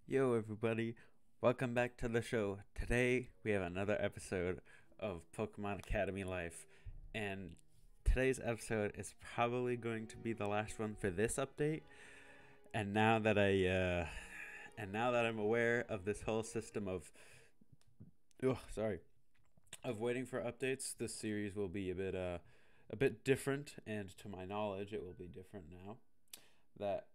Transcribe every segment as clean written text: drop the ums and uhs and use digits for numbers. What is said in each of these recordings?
Yo, everybody, welcome back to the show. Today we have another episode of Pokemon Academy Life, and today's episode is probably going to be the last one for this update. And now that I'm aware of this whole system of, of waiting for updates, this series will be a bit different, and to my knowledge, it will be different now. That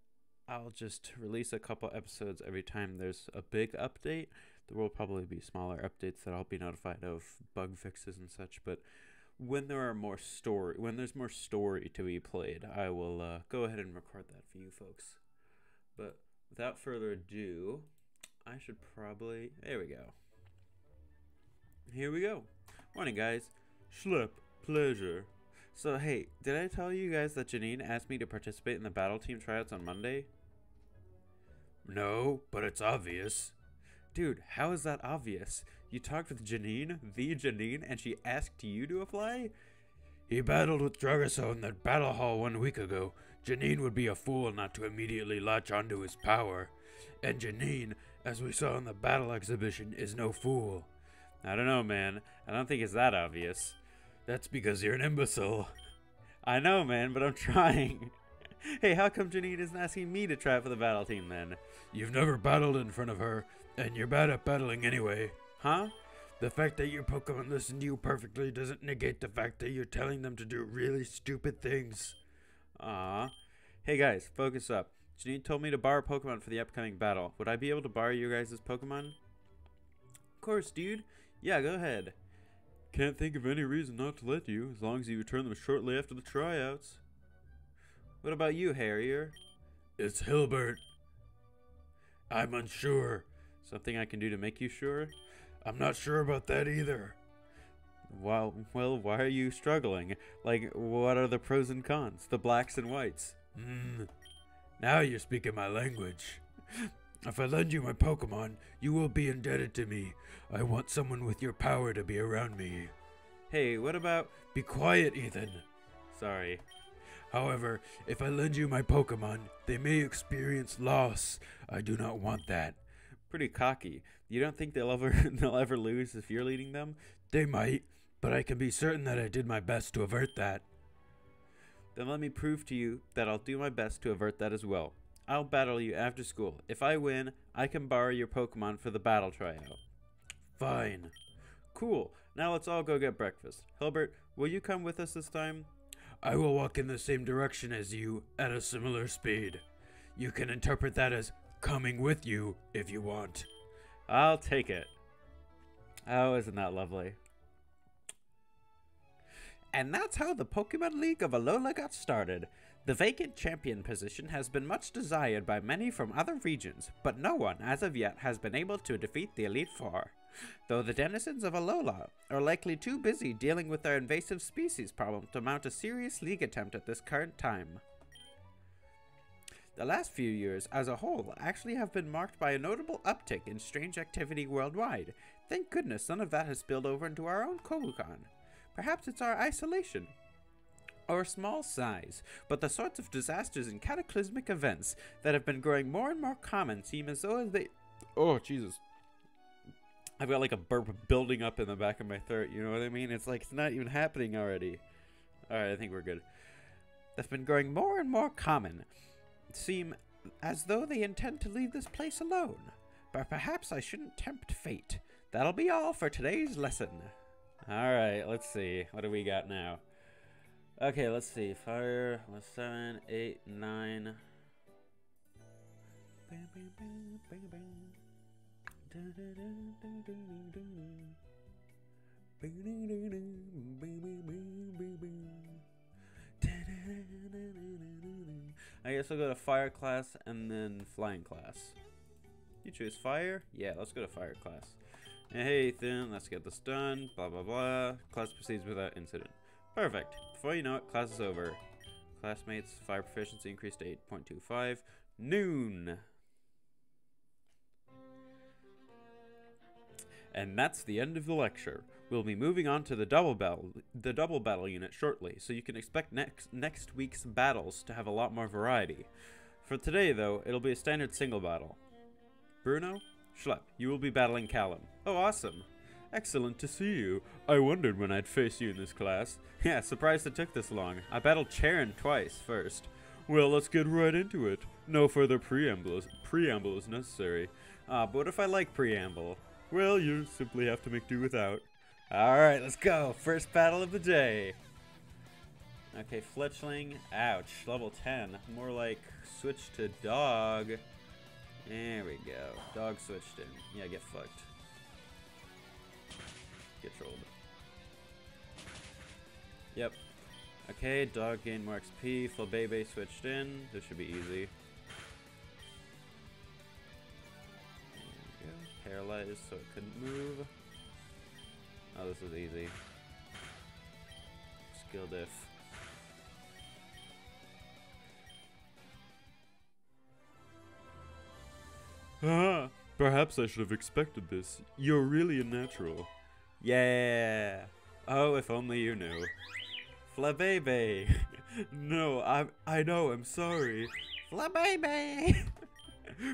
I'll just release a couple episodes every time there's a big update. There will probably be smaller updates that I'll be notified of, bug fixes and such. But when there's more story to be played, I will go ahead and record that for you folks. But without further ado, I should probably there we go. Here we go. Morning, guys. Schlep, pleasure. So, hey, did I tell you guys that Janine asked me to participate in the battle team tryouts on Monday? No, but it's obvious. Dude, how is that obvious? You talked with Janine, and she asked you to apply? He battled with Dragoso in that battle hall 1 week ago. Janine would be a fool not to immediately latch onto his power. And Janine, as we saw in the battle exhibition, is no fool. I don't know, man. I don't think it's that obvious. That's because you're an imbecile. I know, man, but I'm trying. Hey, how come Janine isn't asking me to try for the battle team then? You've never battled in front of her, and you're bad at battling anyway. Huh? The fact that your Pokemon listen to you perfectly doesn't negate the fact that you're telling them to do really stupid things. Hey guys, focus up. Janine told me to borrow Pokemon for the upcoming battle. Would I be able to borrow your guys' Pokemon? Of course, dude. Yeah, go ahead. Can't think of any reason not to let you, as long as you return them shortly after the tryouts. What about you, Harrier? It's Hilbert. I'm unsure. Something I can do to make you sure? I'm not sure about that either. Well, why are you struggling? Like, what are the pros and cons? The blacks and whites? Now you're speaking my language. If I lend you my Pokemon, you will be indebted to me. I want someone with your power to be around me. Hey, what about... Be quiet, Ethan. Sorry. However, if I lend you my Pokemon, they may experience loss. I do not want that. Pretty cocky. You don't think they'll ever lose if you're leading them? They might, but I can be certain that I did my best to avert that. Then let me prove to you that I'll do my best to avert that as well. I'll battle you after school. If I win, I can borrow your Pokemon for the battle tryout. Fine. Cool. Now let's all go get breakfast. Hilbert, will you come with us this time? I will walk in the same direction as you at a similar speed. You can interpret that as coming with you if you want. I'll take it. Oh, isn't that lovely? And that's how the Pokemon League of Alola got started. The vacant champion position has been much desired by many from other regions, but no one, as of yet, has been able to defeat the Elite Four. Though the denizens of Alola are likely too busy dealing with their invasive species problem to mount a serious league attempt at this current time. The last few years, as a whole, actually have been marked by a notable uptick in strange activity worldwide. Thank goodness none of that has spilled over into our own Kobukan. Perhaps it's our isolation, or small size, but the sorts of disasters and cataclysmic events that have been growing more and more common seem as though they... Oh, Jesus. I've got like a burp building up in the back of my throat, you know what I mean? It's like it's not even happening already. Alright, I think we're good. That's been growing more and more common. Seem as though they intend to leave this place alone. But perhaps I shouldn't tempt fate. That'll be all for today's lesson. Alright, let's see. What do we got now? Okay, let's see. Fire, 7, 8, 9. I guess I'll go to fire class and then flying class. You choose fire? Yeah, let's go to fire class. Hey Ethan, let's get this done. Blah blah blah. Class proceeds without incident. Perfect. Before you know it, class is over. Classmates, fire proficiency increased to 8.25. Noon. And that's the end of the lecture. We'll be moving on to the double battle unit shortly, so you can expect next week's battles to have a lot more variety. For today, though, it'll be a standard single battle. Bruno? Schlep, you will be battling Callum. Oh, awesome. Excellent to see you. I wondered when I'd face you in this class. Yeah, surprised it took this long. I battled Charon twice first. Well, let's get right into it. No further preamble is necessary. But what if I like preamble? Well, you simply have to make do without. Alright, let's go. First battle of the day. Okay, Fletchling. Ouch. Level 10. More like switch to dog. There we go. Dog switched in. Yeah, get fucked. Get trolled. Yep. Okay, dog gained more XP. Flabebe switched in. This should be easy. There we go. Paralyzed so it couldn't move. Oh, this is easy. Skill diff. Ah, perhaps I should have expected this. You're really a natural. Yeah. Oh, if only you knew. Flabebe. No, I know, I'm sorry. Flabebe.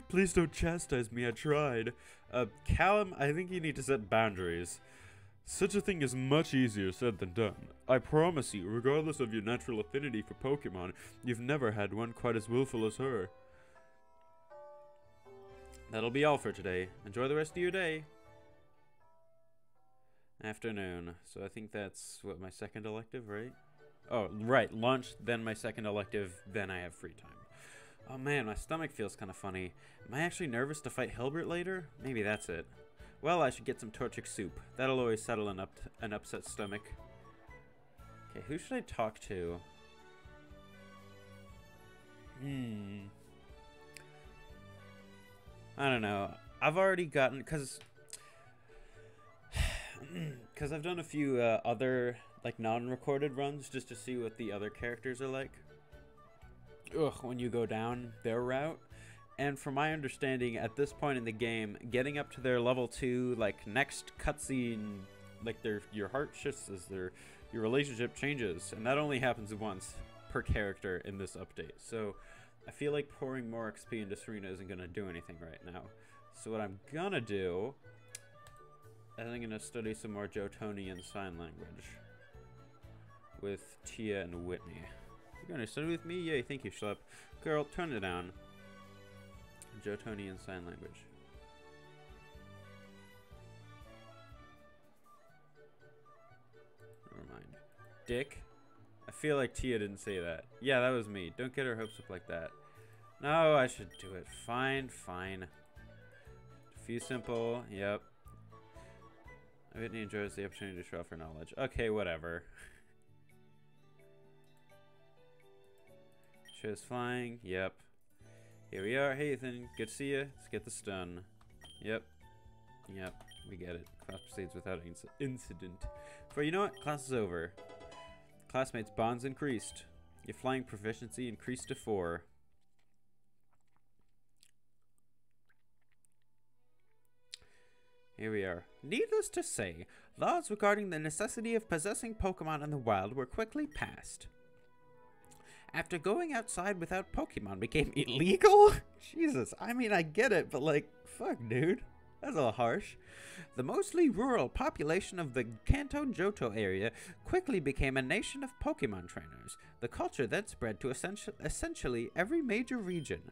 Please don't chastise me, I tried. Callum, I think you need to set boundaries. Such a thing is much easier said than done. I promise you, regardless of your natural affinity for Pokémon, you've never had one quite as willful as her. That'll be all for today. Enjoy the rest of your day. Afternoon. So I think that's, what, my second elective, right? Oh, right. Lunch, then my second elective, then I have free time. Oh man, my stomach feels kind of funny. Am I actually nervous to fight Hilbert later? Maybe that's it. Well, I should get some Torchic soup. That'll always settle an upset stomach. Okay, who should I talk to? I don't know. I've already gotten, because I've done a few other, like, non-recorded runs just to see what the other characters are like. When you go down their route. And from my understanding, at this point in the game, getting up to their level 2, like, next cutscene, like, your heart shifts as your relationship changes. And that only happens once per character in this update. So I feel like pouring more XP into Serena isn't going to do anything right now. So what I'm going to do is I'm going to study some more Jotonian Sign Language with Tia and Whitney. You're going to study with me? Yay, thank you, Schlep. Girl, turn it down. Jotonian Sign Language. Never mind. Dick? I feel like Tia didn't say that. Yeah, that was me. Don't get her hopes up like that. No, I should do it. Fine, fine. Few simple. Yep. Whitney enjoys the opportunity to show off her knowledge. Okay, whatever. Shows flying. Yep. Here we are. Hey, Ethan. Good to see you. Let's get the stun. Yep. Yep. We get it. Class proceeds without incident. For you know what? Class is over. Classmates' bonds increased. Your flying proficiency increased to 4. Here we are. Needless to say, laws regarding the necessity of possessing Pokemon in the wild were quickly passed. After going outside without Pokemon became illegal? Jesus, I mean, I get it, but like, fuck, dude. That's a little harsh. The mostly rural population of the Kanto Johto area quickly became a nation of Pokemon trainers. The culture then spread to essentially every major region.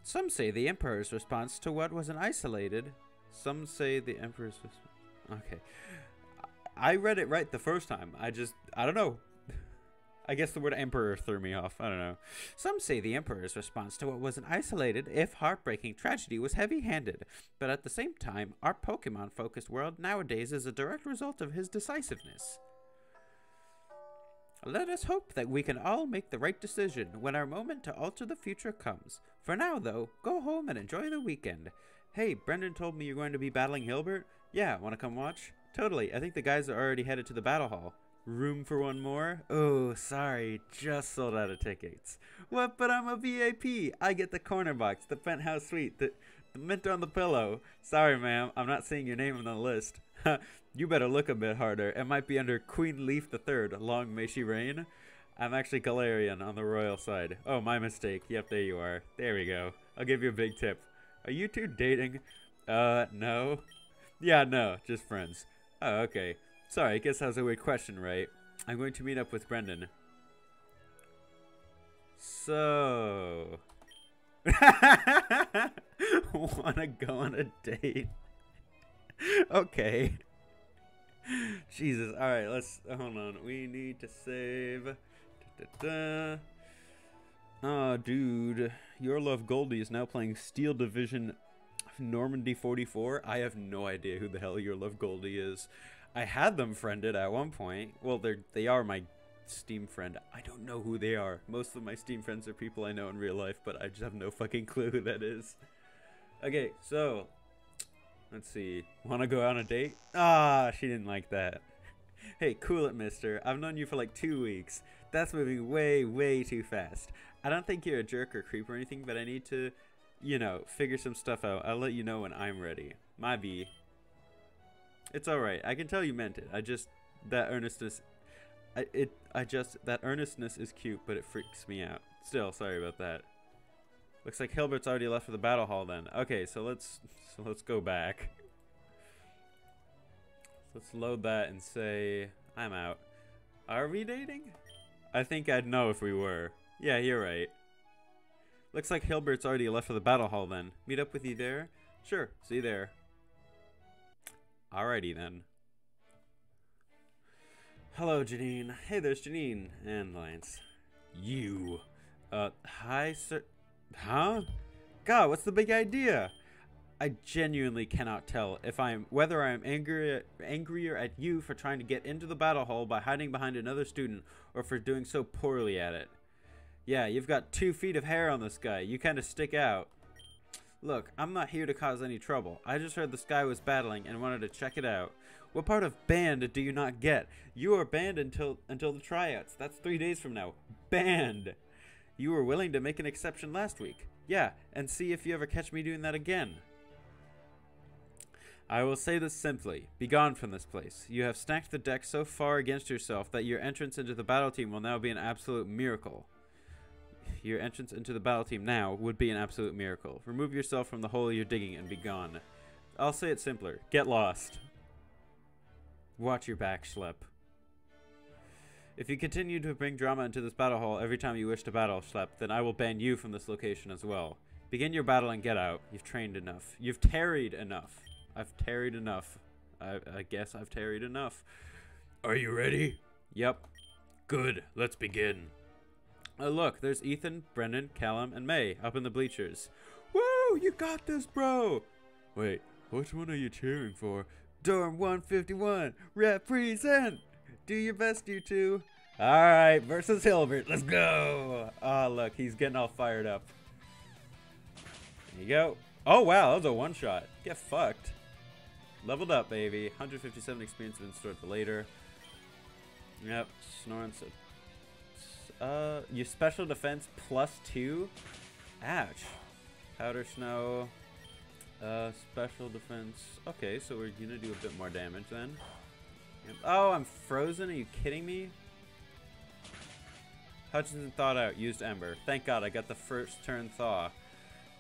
Some say the Emperor's response to what was an isolated... Some say the Emperor's... Okay. I read it right the first time. I don't know. I guess the word Emperor threw me off. I don't know. Some say the Emperor's response to what was an isolated, if heartbreaking, tragedy was heavy-handed. But at the same time, our Pokemon-focused world nowadays is a direct result of his decisiveness. Let us hope that we can all make the right decision when our moment to alter the future comes. For now, though, go home and enjoy the weekend. Hey, Brendan told me you're going to be battling Hilbert? Yeah, want to come watch? Totally. I think the guys are already headed to the battle hall. Room for one more? Oh, sorry. Just sold out of tickets. What? But I'm a VIP. I get the corner box, the penthouse suite, the mint on the pillow. Sorry, ma'am. I'm not seeing your name on the list. You better look a bit harder. It might be under Queen Leaf III. Long may she reign. I'm actually Galarian on the royal side. Oh, my mistake. Yep, there you are. There we go. I'll give you a big tip. Are you two dating? No. Yeah, no, just friends. Oh, okay. Sorry, I guess that was a weird question, right? I'm going to meet up with Brendan. So... Wanna go on a date? Okay. Jesus. Alright, let's... Hold on. We need to save... Da-da-da. Oh, dude. Your Love Goldie is now playing Steel Division Normandy 44. I have no idea who the hell Your Love Goldie is. I had them friended at one point. Well, they are my Steam friend. I don't know who they are. Most of my Steam friends are people I know in real life, but I just have no fucking clue who that is. Okay, so let's see. Want to go on a date? Ah, she didn't like that. Hey, cool it, mister. I've known you for like 2 weeks. That's moving way, way too fast. I don't think you're a jerk or creep or anything, but I need to, you know, figure some stuff out. I'll let you know when I'm ready. My B. It's alright. I can tell you meant it. That earnestness is cute, but it freaks me out. Still, sorry about that. Looks like Hilbert's already left for the battle hall then. Okay, so let's go back. Let's load that and say I'm out. Are we dating? I think I'd know if we were. Yeah, you're right. Looks like Hilbert's already left for the battle hall then. Meet up with you there? Sure, see you there. Alrighty then. Hello, Janine. Hey, there's Janine. And Lance. You. Hi, sir. Huh? God, what's the big idea? I genuinely cannot tell whether I'm angrier at you for trying to get into the battle hall by hiding behind another student or for doing so poorly at it. Yeah, you've got 2 feet of hair on this guy. You kind of stick out. Look, I'm not here to cause any trouble. I just heard this guy was battling and wanted to check it out. What part of banned do you not get? You are banned until the tryouts. That's 3 days from now. Banned! You were willing to make an exception last week. Yeah, and see if you ever catch me doing that again. I will say this simply. Be gone from this place. You have stacked the deck so far against yourself that your entrance into the battle team will now be an absolute miracle. Your entrance into the battle team now would be an absolute miracle. Remove yourself from the hole you're digging and be gone. I'll say it simpler. Get lost. Watch your back, Schlep. If you continue to bring drama into this battle hall every time you wish to battle, Schlep, then I will ban you from this location as well. Begin your battle and get out. You've trained enough. You've tarried enough. I've tarried enough. I guess I've tarried enough. Are you ready? Yep. Good. Let's begin. Look, there's Ethan, Brendan, Callum, and May up in the bleachers. Woo! You got this, bro! Wait, which one are you cheering for? Dorm 151, represent! Do your best, you two. Alright, versus Hilbert. Let's go! Oh, look, he's getting all fired up. There you go. Oh, wow, that was a one-shot. Get fucked. Leveled up, baby. 157 experience been stored for later. Yep, snoring. Your special defense +2? Ouch. Powder snow. Special defense. Okay, so we're gonna do a bit more damage then. Yep. Oh, I'm frozen? Are you kidding me? Hutchinson thawed out. Used Ember. Thank God I got the first turn thaw.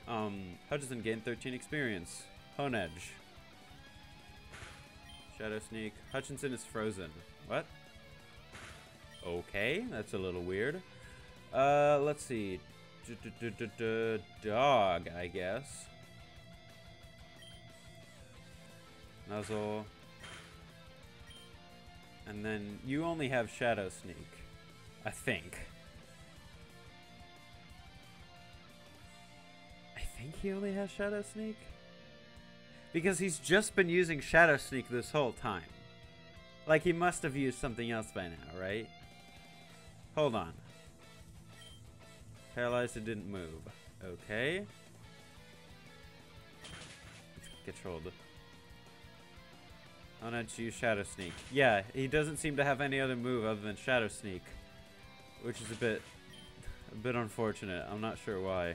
Hutchinson gained 13 experience. Hone Edge. Shadow Sneak. Hutchinson is frozen. What? Okay, that's a little weird. Let's see. Dog, I guess. Nuzzle. And then you only have Shadow Sneak. I think. I think he only has Shadow Sneak? Because he's just been using Shadow Sneak this whole time. Like, he must have used something else by now, right? Hold on. Paralyzed, it didn't move. Okay. Controlled. Oh no, to use Shadow Sneak. Yeah, he doesn't seem to have any other move other than Shadow Sneak. Which is a bit unfortunate. I'm not sure why.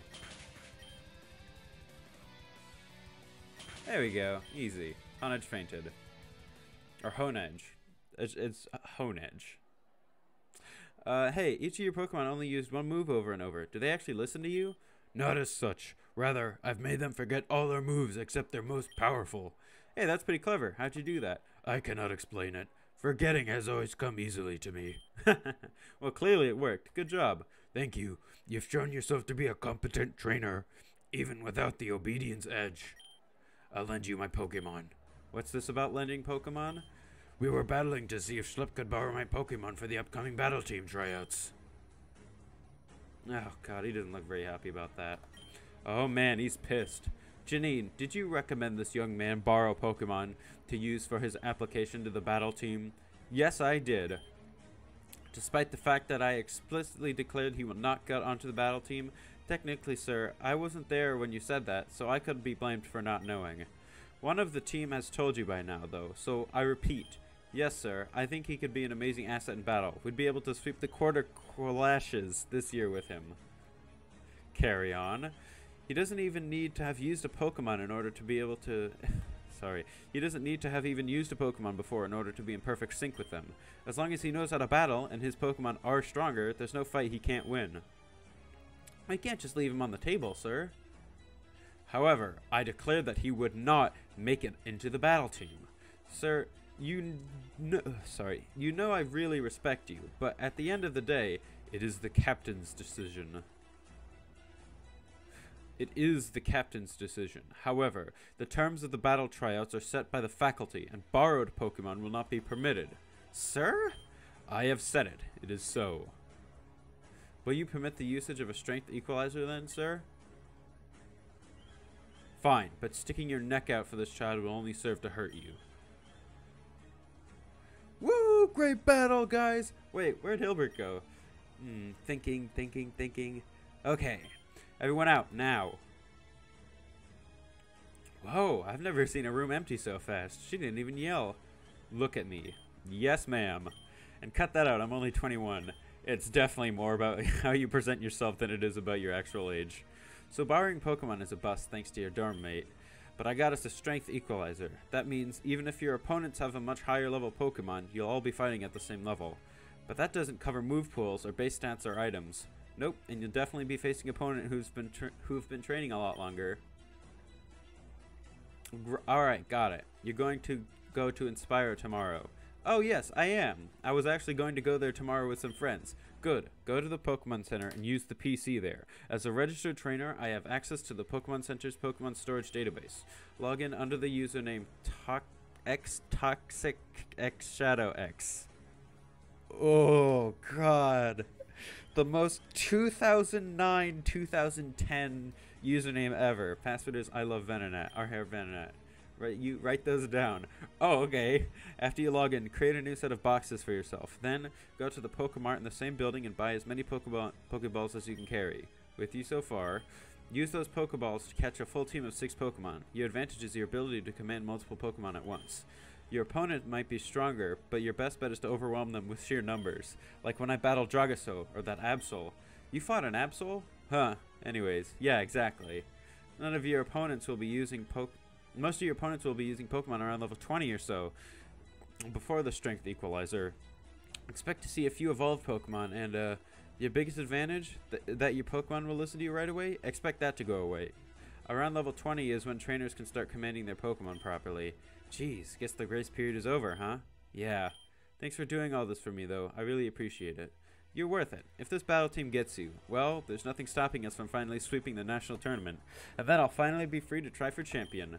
There we go. Easy. Hone Edge fainted. Or Hone Edge. It's Hone Edge. Hey, each of your Pokemon only used one move over and over. Do they actually listen to you? Not as such. Rather, I've made them forget all their moves except their most powerful. Hey, that's pretty clever. How'd you do that? I cannot explain it. Forgetting has always come easily to me. Well, clearly it worked. Good job. Thank you. You've shown yourself to be a competent trainer, even without the obedience edge. I'll lend you my Pokémon. What's this about lending Pokémon? We were battling to see if Slip could borrow my Pokémon for the upcoming battle team tryouts. Oh god, he doesn't look very happy about that. Oh man, he's pissed. Janine, did you recommend this young man borrow Pokemon to use for his application to the battle team? Yes, I did. Despite the fact that I explicitly declared he would not get onto the battle team, technically, sir, I wasn't there when you said that, so I couldn't be blamed for not knowing. One of the team has told you by now, though, so I repeat. Yes, sir, I think he could be an amazing asset in battle. We'd be able to sweep the quarter clashes this year with him. Carry on. He doesn't even need to have used a Pokemon in order to be able to... Sorry. He doesn't need to have even used a Pokemon before in order to be in perfect sync with them. As long as he knows how to battle and his Pokemon are stronger, there's no fight he can't win. I can't just leave him on the table, sir. However, I declared that he would not make it into the battle team. Sir, you know I really respect you, but at the end of the day, it is the captain's decision. It is the captain's decision. However, the terms of the battle tryouts are set by the faculty, and borrowed Pokemon will not be permitted. Sir? I have said it. It is so. Will you permit the usage of a strength equalizer then, sir? Fine, but sticking your neck out for this child will only serve to hurt you. Woo! Great battle, guys! Wait, where'd Hilbert go? Thinking. Okay. Everyone out, now. Whoa, I've never seen a room empty so fast. She didn't even yell. Look at me. Yes, ma'am. And cut that out, I'm only 21. It's definitely more about how you present yourself than it is about your actual age. So borrowing Pokemon is a bust thanks to your dorm mate. But I got us a strength equalizer. That means even if your opponents have a much higher level Pokemon, you'll all be fighting at the same level. But that doesn't cover move pools or base stats or items. Nope, and you'll definitely be facing an opponent who've been training a lot longer. Alright, got it. You're going to go to Inspire tomorrow. Oh yes, I am. I was actually going to go there tomorrow with some friends. Good. Go to the Pokemon Center and use the PC there. As a registered trainer, I have access to the Pokemon Center's Pokemon storage database. Log in under the username ToxicXShadowX. Oh god. The most 2009-2010 username ever. Password is I love Venonat. Our hair Venonat. Right, you write those down. Oh, okay. After you log in, create a new set of boxes for yourself. Then go to the Pokemart in the same building and buy as many Pokeballs as you can carry. With you so far, use those Pokeballs to catch a full team of 6 Pokemon. Your advantage is your ability to command multiple Pokemon at once. Your opponent might be stronger, but your best bet is to overwhelm them with sheer numbers. Like when I battled Dragaso, or that Absol. You fought an Absol? Huh. Anyways, yeah, exactly. Most of your opponents will be using Pokemon around level 20 or so. Before the strength equalizer. Expect to see a few evolved Pokemon, and your biggest advantage? That your Pokemon will listen to you right away? Expect that to go away. Around level 20 is when trainers can start commanding their Pokemon properly. Jeez, guess the grace period is over, huh? Yeah. Thanks for doing all this for me, though. I really appreciate it. You're worth it. If this battle team gets you, well, there's nothing stopping us from finally sweeping the national tournament. And then I'll finally be free to try for champion.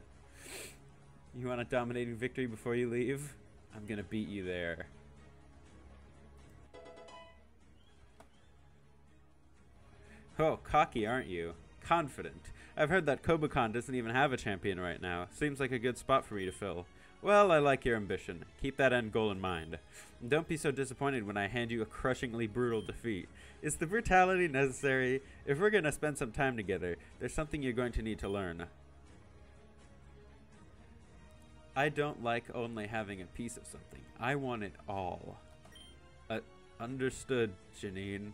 You want a dominating victory before you leave? I'm gonna beat you there. Oh, cocky, aren't you? Confident. I've heard that Kobukan doesn't even have a champion right now. Seems like a good spot for me to fill. Well, I like your ambition. Keep that end goal in mind. And don't be so disappointed when I hand you a crushingly brutal defeat. Is the brutality necessary? If we're gonna spend some time together, there's something you're going to need to learn. I don't like only having a piece of something. I want it all. Understood, Janine.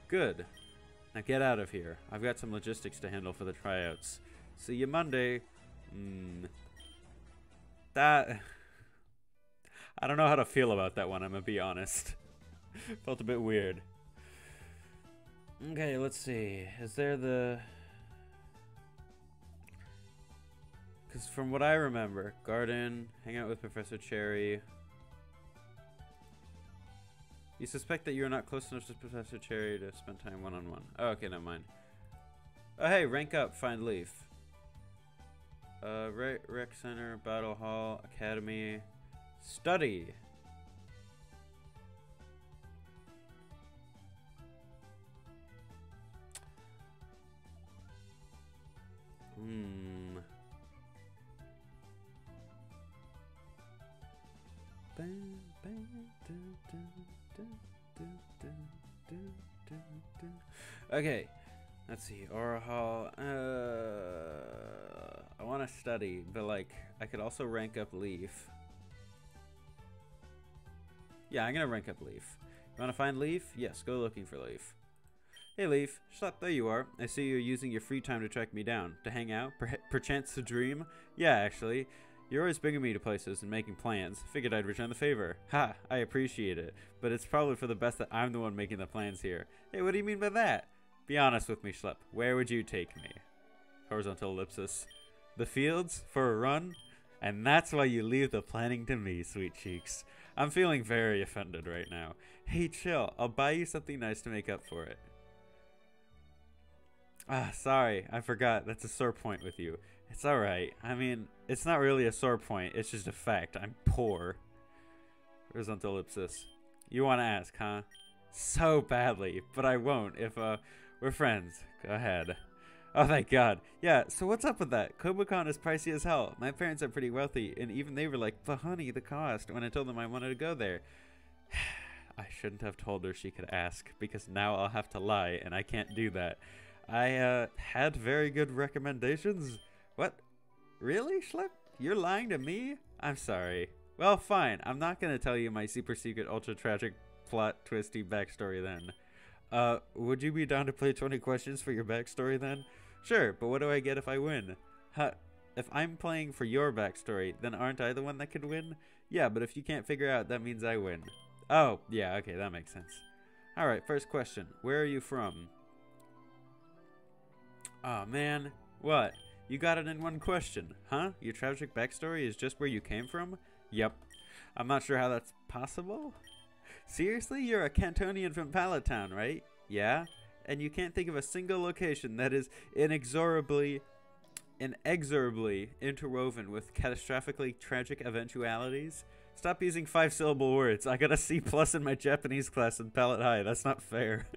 Good. Now get out of here. I've got some logistics to handle for the tryouts. See you Monday. That... I don't know how to feel about that one, I'm gonna be honest. Felt a bit weird. Okay, let's see. Is there the... Because from what I remember, garden, hang out with Professor Cherry. You suspect that you are not close enough to Professor Cherry to spend time one-on-one. Oh, okay, never mind. Oh, hey, rank up, find Leaf. Rec Center, Battle Hall, Academy, Study. Okay, let's see. Aura Hall. I want to study, but like I could also rank up Leaf. Yeah, I'm gonna rank up Leaf. You want to find Leaf? Yes, go looking for Leaf. Hey Leaf, Schlep, there you are. I see you're using your free time to track me down. To hang out? Perchance to dream? Yeah, actually. You're always bringing me to places and making plans. Figured I'd return the favor. Ha, I appreciate it. But it's probably for the best that I'm the one making the plans here. Hey, what do you mean by that? Be honest with me, Schlep. Where would you take me? Horizontal ellipsis. The fields? For a run? And that's why you leave the planning to me, sweet cheeks. I'm feeling very offended right now. Hey, chill. I'll buy you something nice to make up for it. Ah, sorry. I forgot. That's a sore point with you. It's alright. I mean, it's not really a sore point. It's just a fact. I'm poor. Horizontal ellipsis. You want to ask, huh? So badly. But I won't if, we're friends. Go ahead. Oh, thank God. Yeah, so what's up with that? Kobucon is pricey as hell. My parents are pretty wealthy, and even they were like, but honey, the cost, when I told them I wanted to go there. I shouldn't have told her she could ask, because now I'll have to lie, and I can't do that. I, had very good recommendations. What? Really, Schlep? You're lying to me? I'm sorry. Well, fine. I'm not going to tell you my super secret, ultra tragic, plot twisty backstory then. Would you be down to play 20 questions for your backstory then? Sure, but what do I get if I win? If I'm playing for your backstory, then aren't I the one that could win? Yeah, but if you can't figure out, that means I win. Oh, yeah, okay, that makes sense. Alright, first question. Where are you from? Aw, man. What? You got it in one question, huh? Your tragic backstory is just where you came from? Yep. I'm not sure how that's possible. Seriously? You're a Cantonian from Palatown, right? Yeah? And you can't think of a single location that is inexorably interwoven with catastrophically tragic eventualities? Stop using 5-syllable words. I got a C+ in my Japanese class in Pallet High. That's not fair.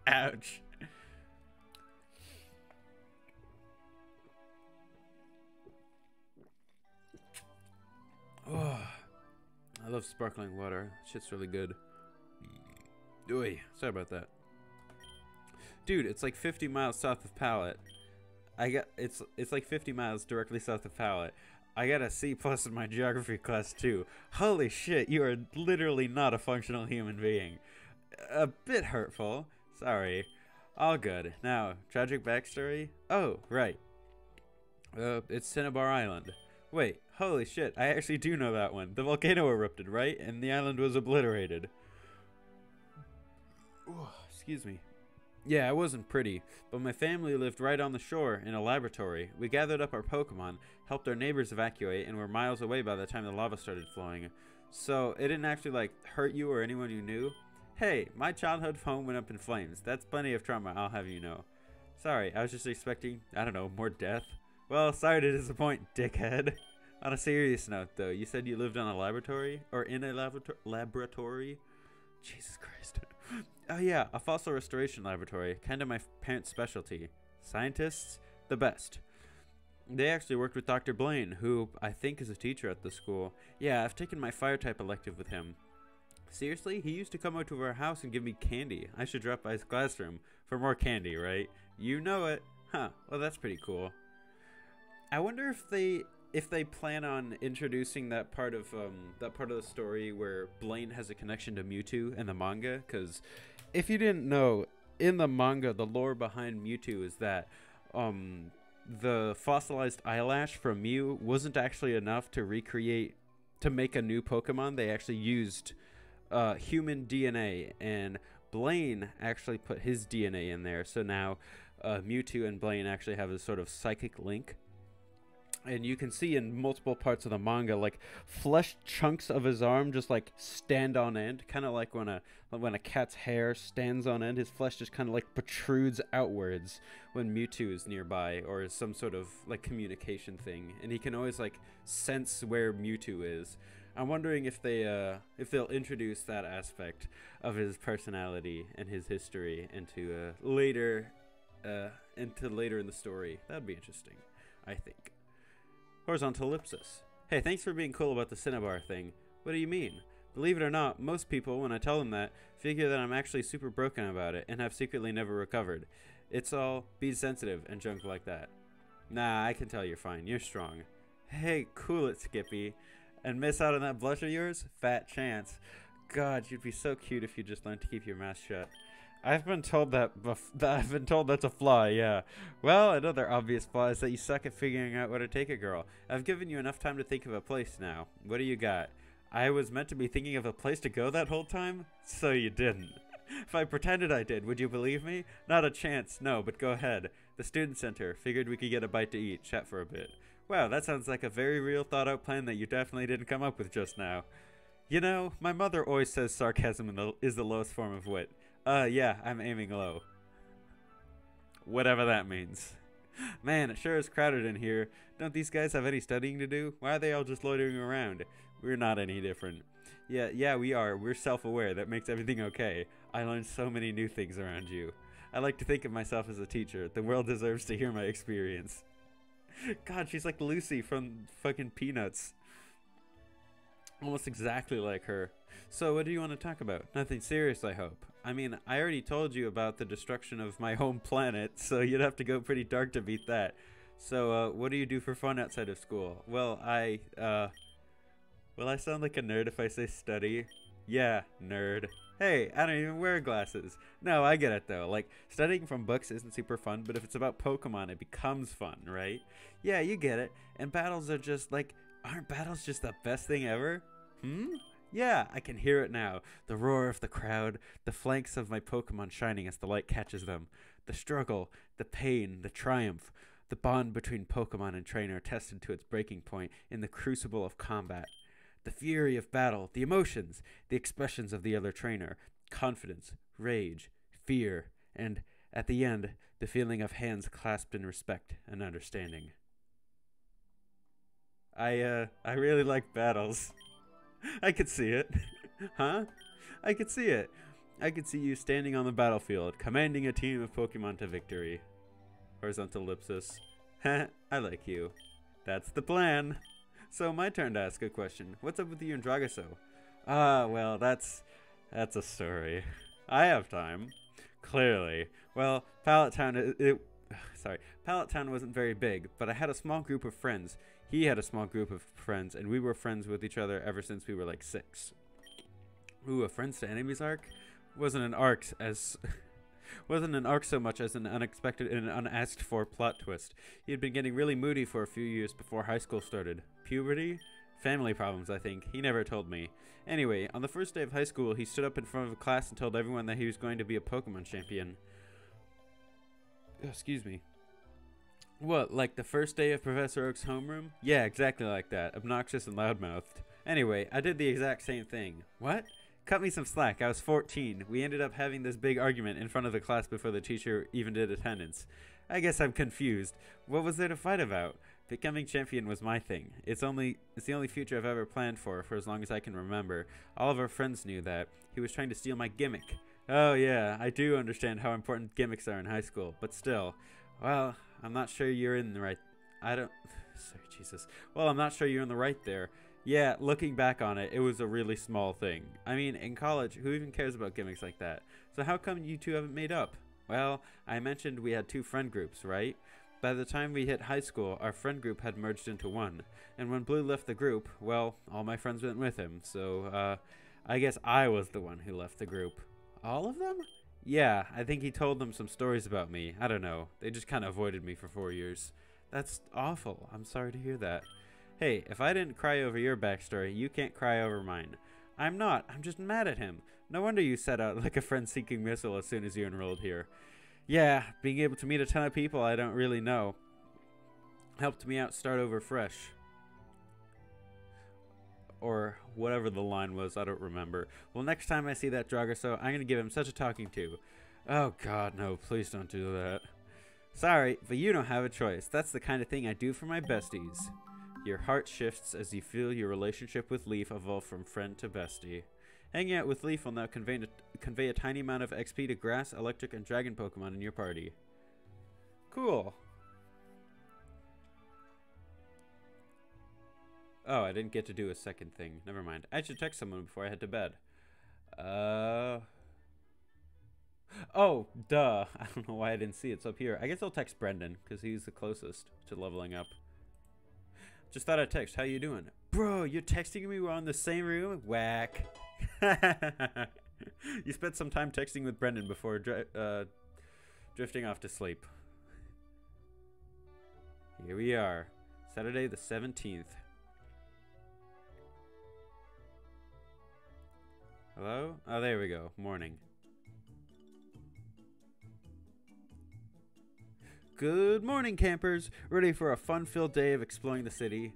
Ouch. Oh, I love sparkling water. Shit's really good. Oy, sorry about that. Dude, it's like 50 miles south of Pallet. It's like 50 miles directly south of Pallet. I got a C+ in my geography class too. Holy shit, you are literally not a functional human being. A bit hurtful. Sorry. All good. Now, tragic backstory? Oh, right. It's Cinnabar Island. Wait, holy shit, I actually do know that one. The volcano erupted, right? And the island was obliterated. Ooh, excuse me. Yeah, it wasn't pretty, but my family lived right on the shore in a laboratory. We gathered up our Pokémon, helped our neighbors evacuate, and were miles away by the time the lava started flowing. So, it didn't actually, like, hurt you or anyone you knew? Hey, my childhood home went up in flames. That's plenty of trauma, I'll have you know. Sorry, I was just expecting, I don't know, more death. Well, sorry to disappoint, dickhead. On a serious note, though, you said you lived on a laboratory? Or in a laboratory? Jesus Christ. Oh yeah, a fossil restoration laboratory. Kinda my parents' specialty. Scientists? The best. They actually worked with Dr. Blaine, who I think is a teacher at the school. Yeah, I've taken my fire-type elective with him. Seriously? He used to come out to our house and give me candy. I should drop by his classroom for more candy, right? You know it. Huh, well that's pretty cool. I wonder if they plan on introducing that part of the story where Blaine has a connection to Mewtwo in the manga, because if you didn't know, in the manga the lore behind Mewtwo is that the fossilized eyelash from Mew wasn't actually enough to make a new Pokemon. They actually used human DNA, and Blaine actually put his DNA in there, so now Mewtwo and Blaine actually have a sort of psychic link. And you can see in multiple parts of the manga, like flesh chunks of his arm just like stand on end, kind of like when a cat's hair stands on end. His flesh just kind of like protrudes outwards when Mewtwo is nearby or is some sort of like communication thing, and he can always like sense where Mewtwo is. I'm wondering if they'll introduce that aspect of his personality and his history into later in the story. That'd be interesting, I think. Horizontal ellipsis. Hey, thanks for being cool about the Cinnabar thing. What do you mean? Believe it or not, most people, when I tell them that, figure that I'm actually super broken about it and have secretly never recovered. It's all be sensitive and junk like that. Nah, I can tell you're fine. You're strong. Hey, cool it, Skippy. And miss out on that blush of yours? Fat chance. God, you'd be so cute if you just learned to keep your mouth shut. I've been told that's a flaw, yeah. Well, another obvious flaw is that you suck at figuring out where to take a girl. I've given you enough time to think of a place now. What do you got? I was meant to be thinking of a place to go that whole time? So you didn't. If I pretended I did, would you believe me? Not a chance, no, but go ahead. The student center. Figured we could get a bite to eat, chat for a bit. Wow, that sounds like a very real thought-out plan that you definitely didn't come up with just now. You know, my mother always says sarcasm is the lowest form of wit. Yeah, I'm aiming low. Whatever that means. Man, it sure is crowded in here. Don't these guys have any studying to do? Why are they all just loitering around? We're not any different. Yeah, we are. We're self-aware. That makes everything okay. I learned so many new things around you. I like to think of myself as a teacher. The world deserves to hear my experience. God, she's like Lucy from fucking Peanuts. Almost exactly like her. So what do you want to talk about? Nothing serious, I hope. I mean, I already told you about the destruction of my home planet, so you'd have to go pretty dark to beat that. So, what do you do for fun outside of school? Well, will I sound like a nerd if I say study? Yeah, nerd. Hey, I don't even wear glasses. No, I get it though. Like, studying from books isn't super fun, but if it's about Pokemon, it becomes fun, right? Yeah, you get it. And battles are just like, aren't battles just the best thing ever? Yeah, I can hear it now. The roar of the crowd, the flanks of my Pokemon shining as the light catches them. The struggle, the pain, the triumph. The bond between Pokemon and trainer tested to its breaking point in the crucible of combat. The fury of battle, the emotions, the expressions of the other trainer, confidence, rage, fear, and, at the end, the feeling of hands clasped in respect and understanding. I really like battles. I could see it. Huh? I could see it. I could see you standing on the battlefield, commanding a team of Pokemon to victory. Horizontal ellipsis. Heh, I like you. That's the plan. So my turn to ask a question. What's up with you and Dragaso? Well, that's a story. I have time. Clearly. Well, Pallet Town, Pallet Town wasn't very big, but I had a small group of friends. He had a small group of friends, and we were friends with each other ever since we were like 6. Ooh, a friends to enemies arc? Wasn't an arc so much as an unexpected and unasked for plot twist. He had been getting really moody for a few years before high school started. Puberty? Family problems, I think. He never told me. Anyway, on the first day of high school, he stood up in front of a class and told everyone that he was going to be a Pokemon champion. Excuse me. What, like the first day of Professor Oak's homeroom? Yeah, exactly like that. Obnoxious and loudmouthed. Anyway, I did the exact same thing. What? Cut me some slack. I was 14. We ended up having this big argument in front of the class before the teacher even did attendance. I guess I'm confused. What was there to fight about? Becoming champion was my thing. It's the only future I've ever planned for as long as I can remember. All of our friends knew that. He was trying to steal my gimmick. Oh yeah, I do understand how important gimmicks are in high school, but still. Well, I'm not sure you're in the right... Well, I'm not sure you're in the right there. Yeah, looking back on it, it was a really small thing. I mean, in college, who even cares about gimmicks like that? So how come you two haven't made up? Well, I mentioned we had 2 friend groups, right? By the time we hit high school, our friend group had merged into one. And when Blue left the group, well, all my friends went with him. So, I guess I was the one who left the group. All of them? Yeah, I think he told them some stories about me. I don't know. They just kind of avoided me for 4 years. That's awful. I'm sorry to hear that. Hey, if I didn't cry over your backstory, you can't cry over mine. I'm not. I'm just mad at him. No wonder you set out like a friend-seeking missile as soon as you enrolled here. Yeah, being able to meet a ton of people I don't really know. Helped me out start over fresh. Or whatever the line was, I don't remember. Well, next time I see that Dragaso, I'm gonna give him such a talking to. Oh god, no, please don't do that. Sorry, but you don't have a choice. That's the kind of thing I do for my besties. Your heart shifts as you feel your relationship with Leaf evolve from friend to bestie. Hanging out with Leaf will now convey a tiny amount of XP to grass, electric, and dragon Pokemon in your party. Cool. Oh, I didn't get to do a second thing. Never mind. I should text someone before I head to bed. Oh, duh. I don't know why I didn't see it. It's up here. I guess I'll text Brendan, because he's the closest to leveling up. Just thought I'd text. How you doing? Bro, you're texting me? We're in the same room? Whack. You spent some time texting with Brendan before drifting off to sleep. Here we are. Saturday the 17th. Hello? Oh, there we go. Morning. Good morning, campers. Ready for a fun-filled day of exploring the city?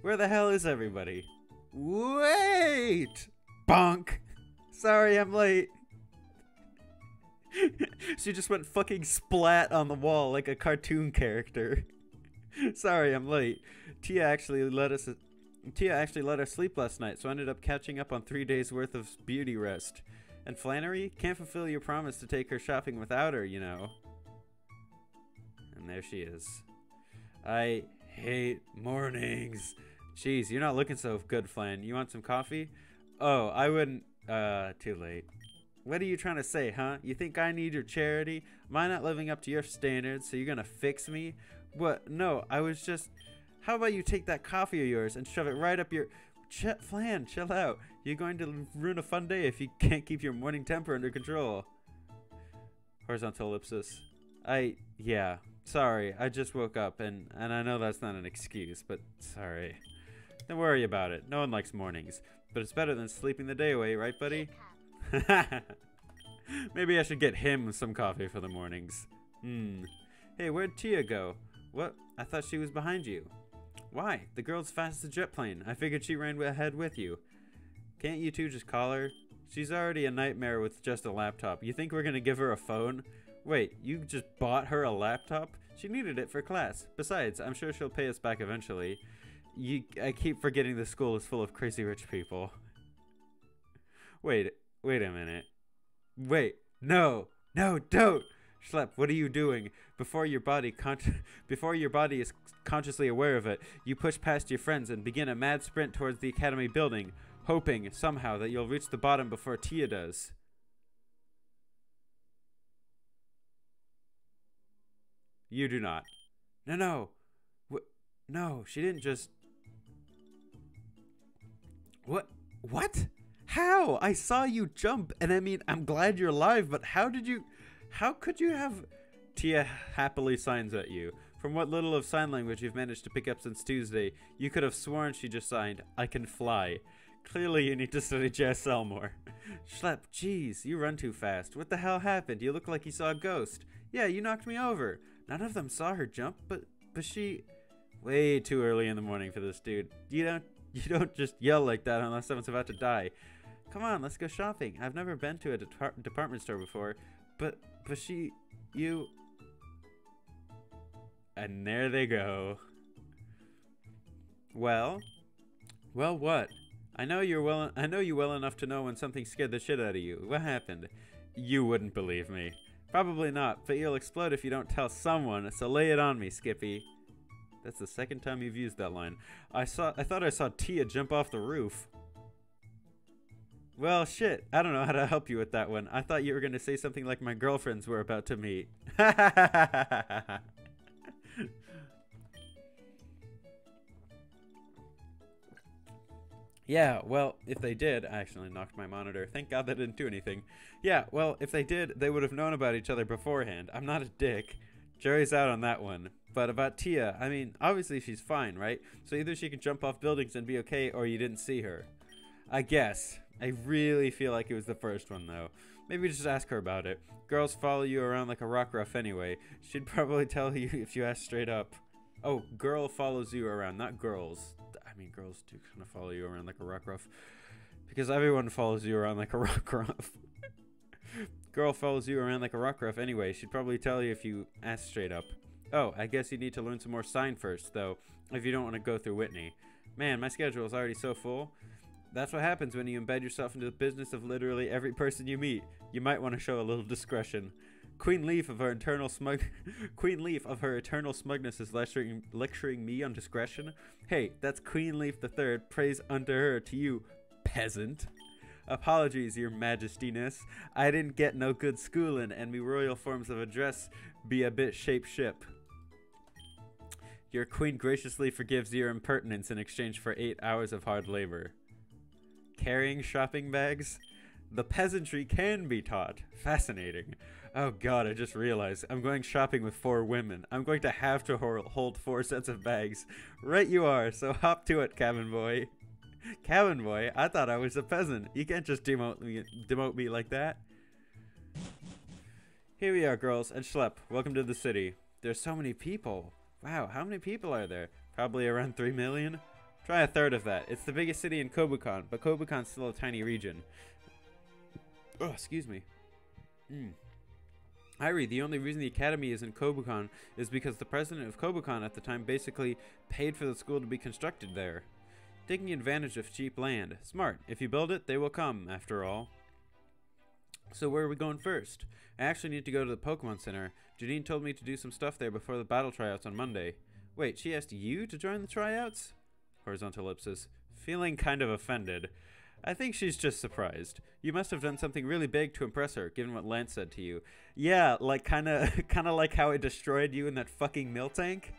Where the hell is everybody? Wait! Bonk! Sorry, I'm late. She just went fucking splat on the wall like a cartoon character. Sorry, I'm late. Tia actually let us sleep last night, so I ended up catching up on 3 days worth of beauty rest. And Flannery can't fulfill your promise to take her shopping without her, you know. And there she is. I hate mornings. Jeez, you're not looking so good, Flan. You want some coffee? Oh, I wouldn't. Too late. What are you trying to say, huh? You think I need your charity? Am I not living up to your standards, so you're gonna fix me? What? No, I was just... How about you take that coffee of yours and shove it right up your... Flan, chill out. You're going to ruin a fun day if you can't keep your morning temper under control. Horizontal ellipsis. Yeah. Sorry, I just woke up, and I know that's not an excuse, but sorry. Don't worry about it. No one likes mornings. But it's better than sleeping the day away, right, buddy? Maybe I should get him some coffee for the mornings. Hey, where'd Tia go? What? I thought she was behind you. Why? The girl's fast as a jet plane. I figured she ran ahead with you. Can't you two just call her? She's already a nightmare with just a laptop. You think we're gonna give her a phone? Wait, you just bought her a laptop? She needed it for class. Besides, I'm sure she'll pay us back eventually. I keep forgetting the school is full of crazy rich people. Wait a minute. Wait, no, don't! Schlep, what are you doing? Before your body is consciously aware of it, you push past your friends and begin a mad sprint towards the academy building, hoping somehow that you'll reach the bottom before Tia does. You do not. No. No, she didn't just... What? How? I saw you jump, and I mean, I'm glad you're alive, but how could you have... Tia happily signs at you. From what little of sign language you've managed to pick up since Tuesday, you could have sworn she just signed, I can fly. Clearly you need to study JSL more. Schlep, jeez, you run too fast. What the hell happened? You look like you saw a ghost. Yeah, you knocked me over. None of them saw her jump, but she... Way too early in the morning for this, dude. You don't just yell like that unless someone's about to die. Come on, let's go shopping. I've never been to a department store before, but you... And there they go. Well, what? I know you well enough to know when something scared the shit out of you. What happened? You wouldn't believe me. Probably not, but you'll explode if you don't tell someone, so lay it on me, Skippy. That's the second time you've used that line. I thought I saw Tia jump off the roof. Well, shit. I don't know how to help you with that one. I thought you were going to say something like my girlfriends were about to meet. Yeah, well, if they did... I accidentally knocked my monitor. Thank God that didn't do anything. Yeah, well, if they did, they would have known about each other beforehand. I'm not a dick. Jury's out on that one. But about Tia, I mean, obviously she's fine, right? So either she can jump off buildings and be okay, or you didn't see her. I guess. I really feel like it was the first one, though. Maybe just ask her about it. Girls follow you around like a rock ruff anyway. She'd probably tell you if you ask straight up. Oh, girl follows you around, not girls. I mean, girls do kind of follow you around like a rock ruff. Because everyone follows you around like a rock ruff. Girl follows you around like a rock ruff anyway. She'd probably tell you if you ask straight up. Oh, I guess you need to learn some more sign first, though, if you don't want to go through Whitney. Man, my schedule is already so full. That's what happens when you embed yourself into the business of literally every person you meet. You might want to show a little discretion. Queen Leaf of her eternal smugness is lecturing me on discretion. Hey, that's Queen Leaf the Third. Praise unto her to you, peasant. Apologies, your majestiness. I didn't get no good schoolin', and me royal forms of address be a bit shape-ship. Your queen graciously forgives your impertinence in exchange for 8 hours of hard labor. Carrying shopping bags? The peasantry can be taught. Fascinating. Oh god, I just realized. I'm going shopping with 4 women. I'm going to have to hold 4 sets of bags. Right you are, so hop to it, cabin boy. Cabin boy? I thought I was a peasant. You can't just demote me like that. Here we are, girls, and Schlep. Welcome to the city. There's so many people. Wow, how many people are there? Probably around 3 million? Try a third of that. It's the biggest city in Kobukan, but Kobukan's still a tiny region. Oh, excuse me. Irie, the only reason the academy is in Kobukan is because the president of Kobukan at the time basically paid for the school to be constructed there. Taking advantage of cheap land. Smart. If you build it, they will come, after all. So where are we going first? I actually need to go to the Pokemon Center. Janine told me to do some stuff there before the battle tryouts on Monday. Wait, she asked you to join the tryouts? Horizontal ellipsis. Feeling kind of offended. I think she's just surprised. You must have done something really big to impress her, given what Lance said to you. Yeah, like kinda like how it destroyed you in that fucking mill tank?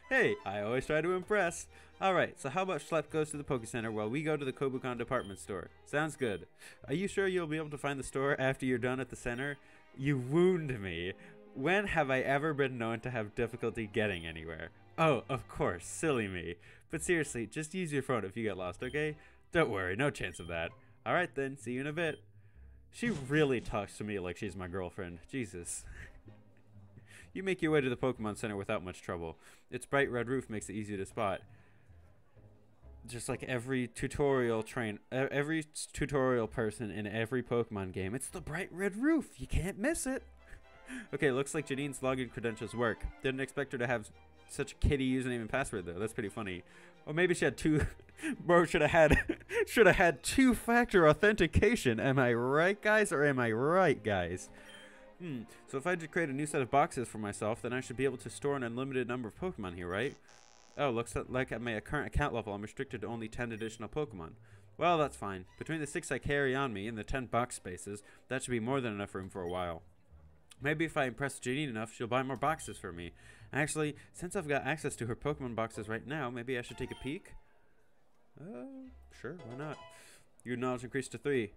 Hey, I always try to impress. Alright, so how about Schlep goes to the Poke Center while we go to the Kobukan department store? Sounds good. Are you sure you'll be able to find the store after you're done at the center? You wound me. When have I ever been known to have difficulty getting anywhere? Oh, of course, silly me. But seriously, just use your phone if you get lost, okay? Don't worry, no chance of that. Alright then, see you in a bit. She really talks to me like she's my girlfriend. Jesus. You make your way to the Pokemon Center without much trouble. Its bright red roof makes it easy to spot. Just like every tutorial person in every Pokemon game, it's the bright red roof. You can't miss it. Okay, looks like Janine's login credentials work. Didn't expect her to have such a kitty username and password though. That's pretty funny. Or maybe she had two. Bro, should have had two-factor authentication. Am I right, guys? Or am I right, guys? So if I did create a new set of boxes for myself, then I should be able to store an unlimited number of Pokemon here, right? Oh, looks like at my current account level, I'm restricted to only 10 additional Pokemon. Well, that's fine. Between the 6 I carry on me and the 10 box spaces, that should be more than enough room for a while. Maybe if I impress Janine enough, she'll buy more boxes for me. Actually, since I've got access to her Pokemon boxes right now, maybe I should take a peek? Sure, why not? Your knowledge increased to 3.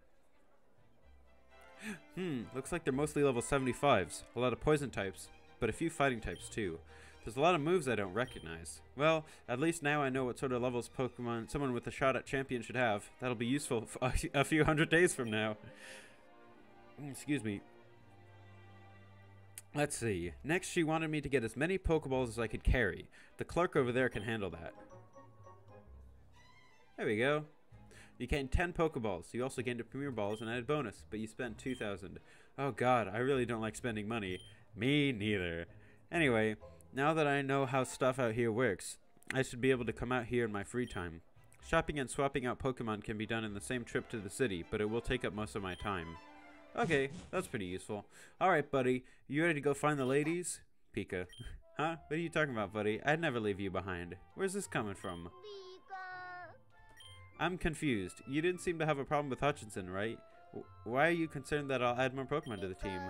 Looks like they're mostly level 75s. A lot of poison types, but a few fighting types too. There's a lot of moves I don't recognize. Well, at least now I know what sort of levels Pokemon someone with a shot at champion should have. That'll be useful a few hundred days from now. Excuse me. Let's see. Next, she wanted me to get as many Pokeballs as I could carry. The clerk over there can handle that. There we go. You gained 10 Pokeballs. You also gained a Premier Balls and added bonus, but you spent 2,000. Oh god, I really don't like spending money. Me neither. Anyway, now that I know how stuff out here works, I should be able to come out here in my free time. Shopping and swapping out Pokemon can be done in the same trip to the city, but it will take up most of my time. Okay, that's pretty useful. Alright, buddy, you ready to go find the ladies? Pika. Huh? What are you talking about, buddy? I'd never leave you behind. Where's this coming from? I'm confused. You didn't seem to have a problem with Hutchinson, right? Why are you concerned that I'll add more Pokemon to the team?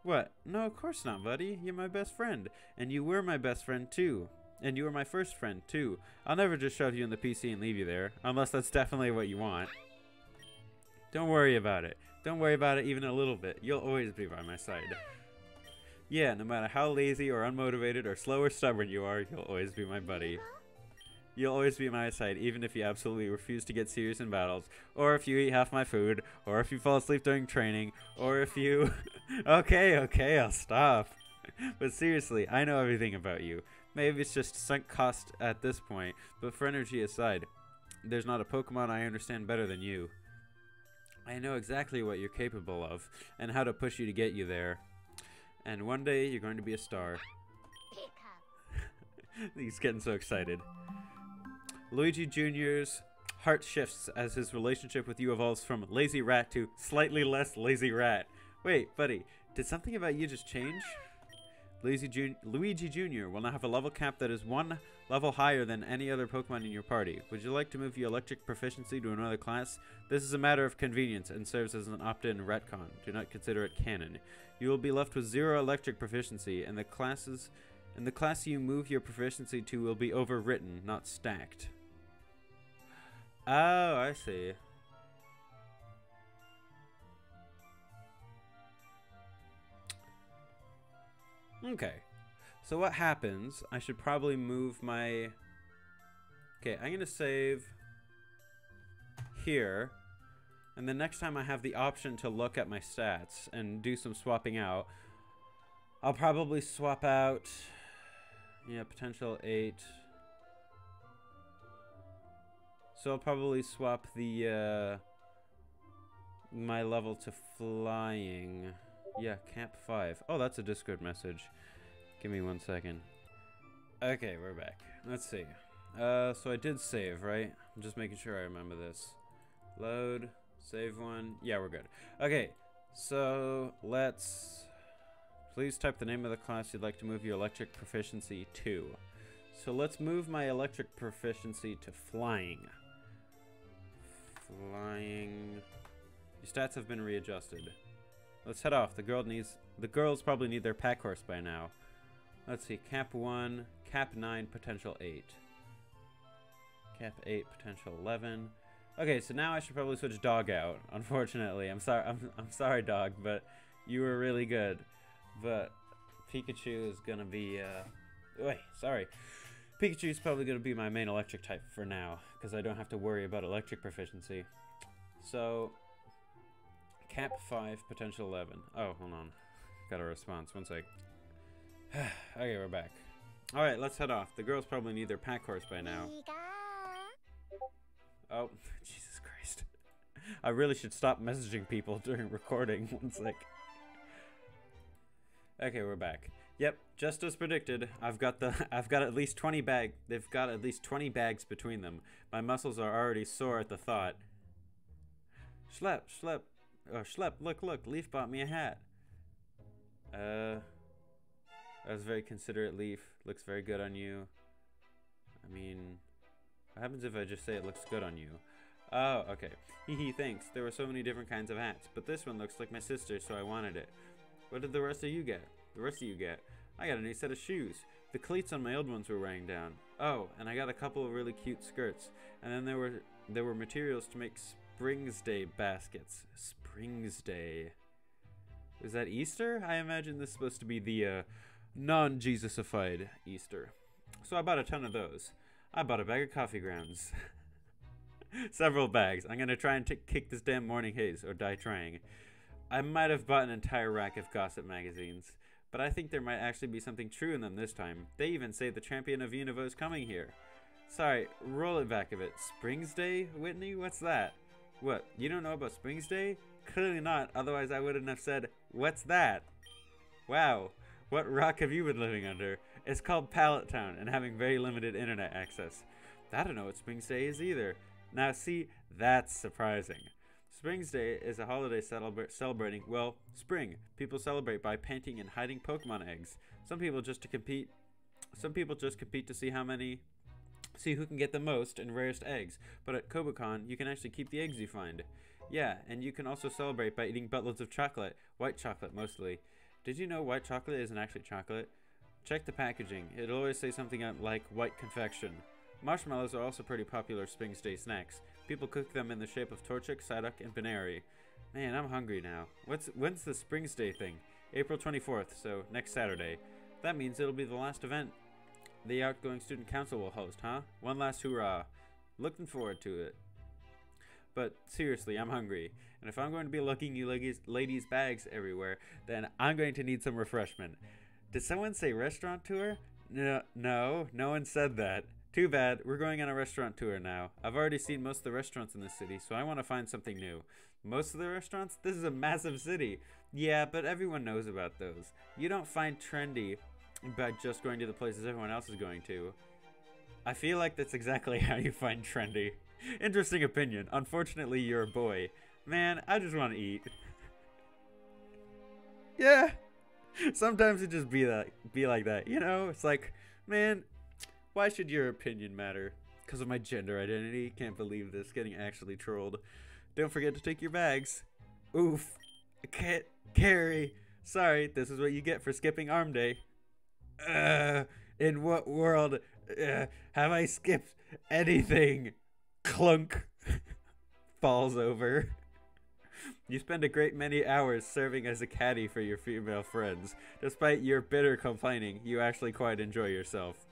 What? No, of course not, buddy. You're my best friend. And you were my best friend, too. And you were my first friend, too. I'll never just shove you in the PC and leave you there. Unless that's definitely what you want. Don't worry about it. Don't worry about it even a little bit. You'll always be by my side. Yeah, no matter how lazy or unmotivated or slow or stubborn you are, you'll always be my buddy. You'll always be my side, even if you absolutely refuse to get serious in battles, or if you eat half my food, or if you fall asleep during training, or if you... Okay, I'll stop. But seriously, I know everything about you. Maybe it's just sunk cost at this point, but for energy aside, there's not a Pokemon I understand better than you. I know exactly what you're capable of, and how to push you to get you there. And one day, you're going to be a star. He's getting so excited. Luigi Jr.'s heart shifts as his relationship with you evolves from lazy rat to slightly less lazy rat. Wait, buddy, did something about you just change? Luigi Jr. will now have a level cap that is 1 level higher than any other Pokemon in your party. Would you like to move your electric proficiency to another class? This is a matter of convenience and serves as an opt-in retcon. Do not consider it canon. You will be left with 0 electric proficiency, and the class you move your proficiency to will be overwritten, not stacked. Oh, I see. Okay. So what happens, I should probably move my... Okay, I'm going to save here. And the next time I have the option to look at my stats and do some swapping out, I'll probably swap out... Yeah, potential 8... So I'll probably swap the, my level to flying. Yeah, Camp 5. Oh, that's a Discord message. Give me 1 second. Okay, we're back. Let's see. So I did save, right? I'm just making sure I remember this. Load. Save one. Yeah, we're good. Okay, so let's... Please type the name of the class you'd like to move your electric proficiency to. So let's move my electric proficiency to flying. Flying. Your stats have been readjusted. Let's head off. The girls probably need their pack horse by now. Let's see. Cap 1, Cap 9, potential 8. Cap 8, potential 11. Okay, so now I should probably switch dog out. Unfortunately, I'm sorry, dog, but you were really good. But Pikachu is gonna be wait, sorry. Pikachu is probably going to be my main electric type for now, because I don't have to worry about electric proficiency. So, Cap 5, potential 11. Oh, hold on. Got a response. 1 sec. Okay, we're back. Alright, let's head off. The girls probably need their pack horse by now. Oh, Jesus Christ. I really should stop messaging people during recording. 1 sec. Okay, we're back. Yep, just as predicted. I've got at least 20 bags. They've got at least 20 bags between them. My muscles are already sore at the thought. Schlep, look, Leaf bought me a hat. That was very considerate, Leaf. Looks very good on you. I mean, what happens if I just say it looks good on you? Oh, okay. Hee, thanks. There were so many different kinds of hats, but this one looks like my sister, so I wanted it. What did the rest of you get? I got a new set of shoes. The cleats on my old ones were wearing down. Oh, and I got a couple of really cute skirts. And then there were materials to make Spring's Day baskets. Spring's Day. Is that Easter? I imagine this is supposed to be the non-Jesusified Easter. So I bought a ton of those. I bought a bag of coffee grounds. Several bags. I'm gonna try and kick this damn morning haze, or die trying. I might have bought an entire rack of gossip magazines, but I think there might actually be something true in them this time. They even say the champion of Unova is coming here. Sorry, roll it back a bit. Spring's Day, Whitney? What's that? What, you don't know about Spring's Day? Clearly not, otherwise I wouldn't have said, what's that? Wow, what rock have you been living under? It's called Pallet Town and having very limited internet access. I don't know what Spring's Day is either. Now see, that's surprising. Spring's Day is a holiday celebrating, well, spring. People celebrate by painting and hiding Pokemon eggs. Some people just compete to see who can get the most and rarest eggs. But at Kobukon, you can actually keep the eggs you find. Yeah, and you can also celebrate by eating buttloads of chocolate. White chocolate, mostly. Did you know white chocolate isn't actually chocolate? Check the packaging. It'll always say something like white confection. Marshmallows are also pretty popular Spring's Day snacks. People cook them in the shape of Torchic, Psyduck, and Baneri. Man, I'm hungry now. When's the Spring's Day thing? April 24th, so next Saturday. That means it'll be the last event. the outgoing student council will host, huh? One last hurrah. Looking forward to it. But seriously, I'm hungry. And if I'm going to be looking you ladies' bags everywhere, then I'm going to need some refreshment. Did someone say restaurant tour? No one said that. Too bad, we're going on a restaurant tour now. I've already seen most of the restaurants in the city, so I want to find something new. Most of the restaurants? This is a massive city. Yeah, but everyone knows about those. You don't find trendy by just going to the places everyone else is going to. I feel like that's exactly how you find trendy. Interesting opinion. Unfortunately, you're a boy. Man, I just want to eat. Yeah. Sometimes it just be like that, you know? It's like, man, why should your opinion matter? Because of my gender identity. Can't believe this. Getting actually trolled. Don't forget to take your bags. Oof. I can't carry. Sorry, this is what you get for skipping arm day. In what world have I skipped anything? Clunk. Falls over. You spend a great many hours serving as a caddy for your female friends. Despite your bitter complaining, you actually quite enjoy yourself.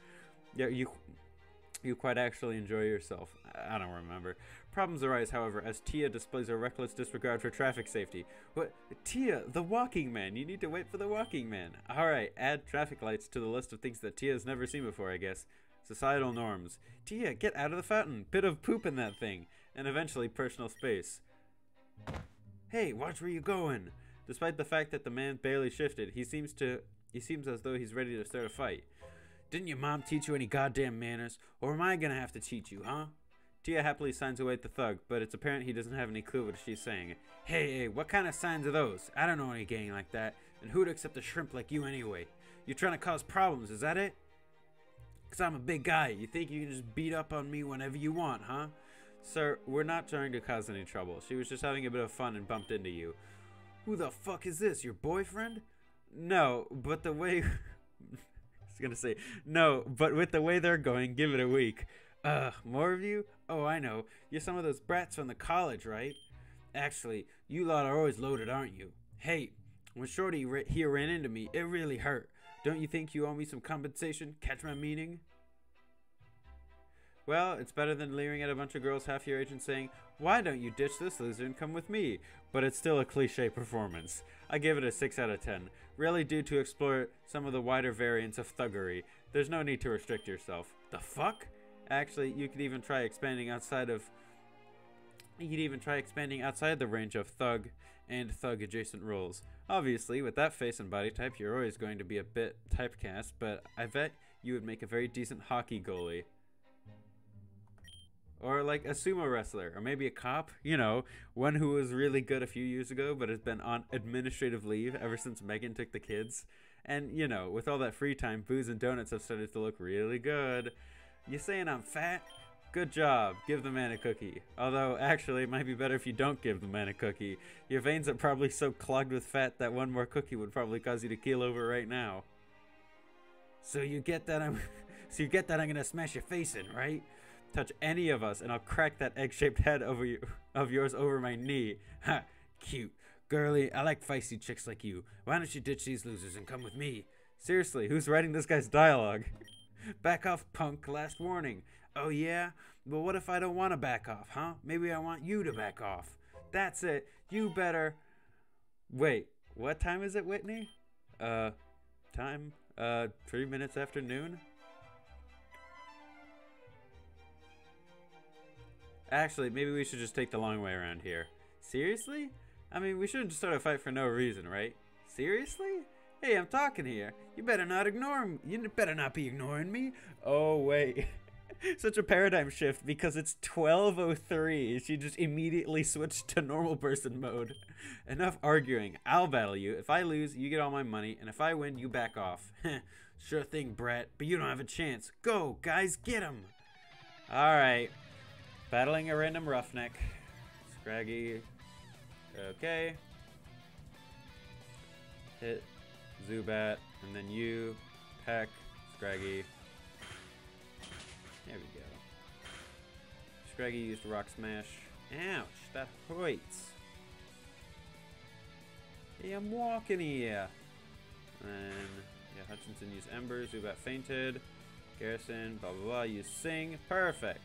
Yeah, you quite actually enjoy yourself. I don't remember. Problems arise, however, as Tia displays a reckless disregard for traffic safety. What? Tia, the walking man. You need to wait for the walking man. Alright, add traffic lights to the list of things that Tia has never seen before, I guess. Societal norms. Tia, get out of the fountain. Bit of poop in that thing. And eventually personal space. Hey, watch where you going. Despite the fact that the man barely shifted, he seems as though he's ready to start a fight. Didn't your mom teach you any goddamn manners? Or am I gonna have to teach you, huh? Tia happily signs away at the thug, but it's apparent he doesn't have any clue what she's saying. Hey, what kind of signs are those? I don't know any gang like that. And who'd accept a shrimp like you anyway? You're trying to cause problems, is that it? 'Cause I'm a big guy. You think you can just beat up on me whenever you want, huh? Sir, we're not trying to cause any trouble. She was just having a bit of fun and bumped into you. Who the fuck is this? Your boyfriend? No, but the way... gonna say no, but with the way they're going, give it a week. More of you? Oh, I know. You're some of those brats from the college, right? Actually, you lot are always loaded, aren't you? Hey, when Shorty here ran into me, it really hurt. Don't you think you owe me some compensation? Catch my meaning? Well, it's better than leering at a bunch of girls half your age and saying, why don't you ditch this loser and come with me? But it's still a cliche performance. I give it a 6 out of 10. Really due to explore some of the wider variants of thuggery. There's no need to restrict yourself. The fuck? Actually, you could even try expanding outside the range of thug and thug adjacent roles. Obviously, with that face and body type, you're always going to be a bit typecast, but I bet you would make a very decent hockey goalie. Or like a sumo wrestler, or maybe a cop, you know, one who was really good a few years ago but has been on administrative leave ever since Megan took the kids. And, you know, with all that free time, booze and donuts have started to look really good. You saying I'm fat? Good job. Give the man a cookie. Although, actually, it might be better if you don't give the man a cookie. Your veins are probably so clogged with fat that one more cookie would probably cause you to keel over right now. So you get that I'm gonna smash your face in, right? Touch any of us and I'll crack that egg-shaped head of yours over my knee. Ha! Cute. Girly, I like feisty chicks like you. Why don't you ditch these losers and come with me? Seriously, who's writing this guy's dialogue? Back off, punk. Last warning. Oh yeah? Well, what if I don't want to back off, huh? Maybe I want you to back off. That's it. You better... Wait, what time is it, Whitney? 3 minutes after noon? Actually, maybe we should just take the long way around here. Seriously? I mean, we shouldn't just start a fight for no reason, right? Seriously? Hey, I'm talking here. You better not ignore me. You better not be ignoring me. Oh, wait. Such a paradigm shift because it's 12:03. She just immediately switched to normal person mode. Enough arguing. I'll battle you. If I lose, you get all my money. And if I win, you back off. Sure thing, Brett. But you don't have a chance. Go, guys, get him. All right. Battling a random roughneck. Scraggy. Okay. Hit Zubat. And then you. Peck. Scraggy. There we go. Scraggy used Rock Smash. Ouch. That hurts. Hey, I'm walking here. And yeah, Hutchinson used Ember. Zubat fainted. Garrison, blah, blah, blah. You sing. Perfect.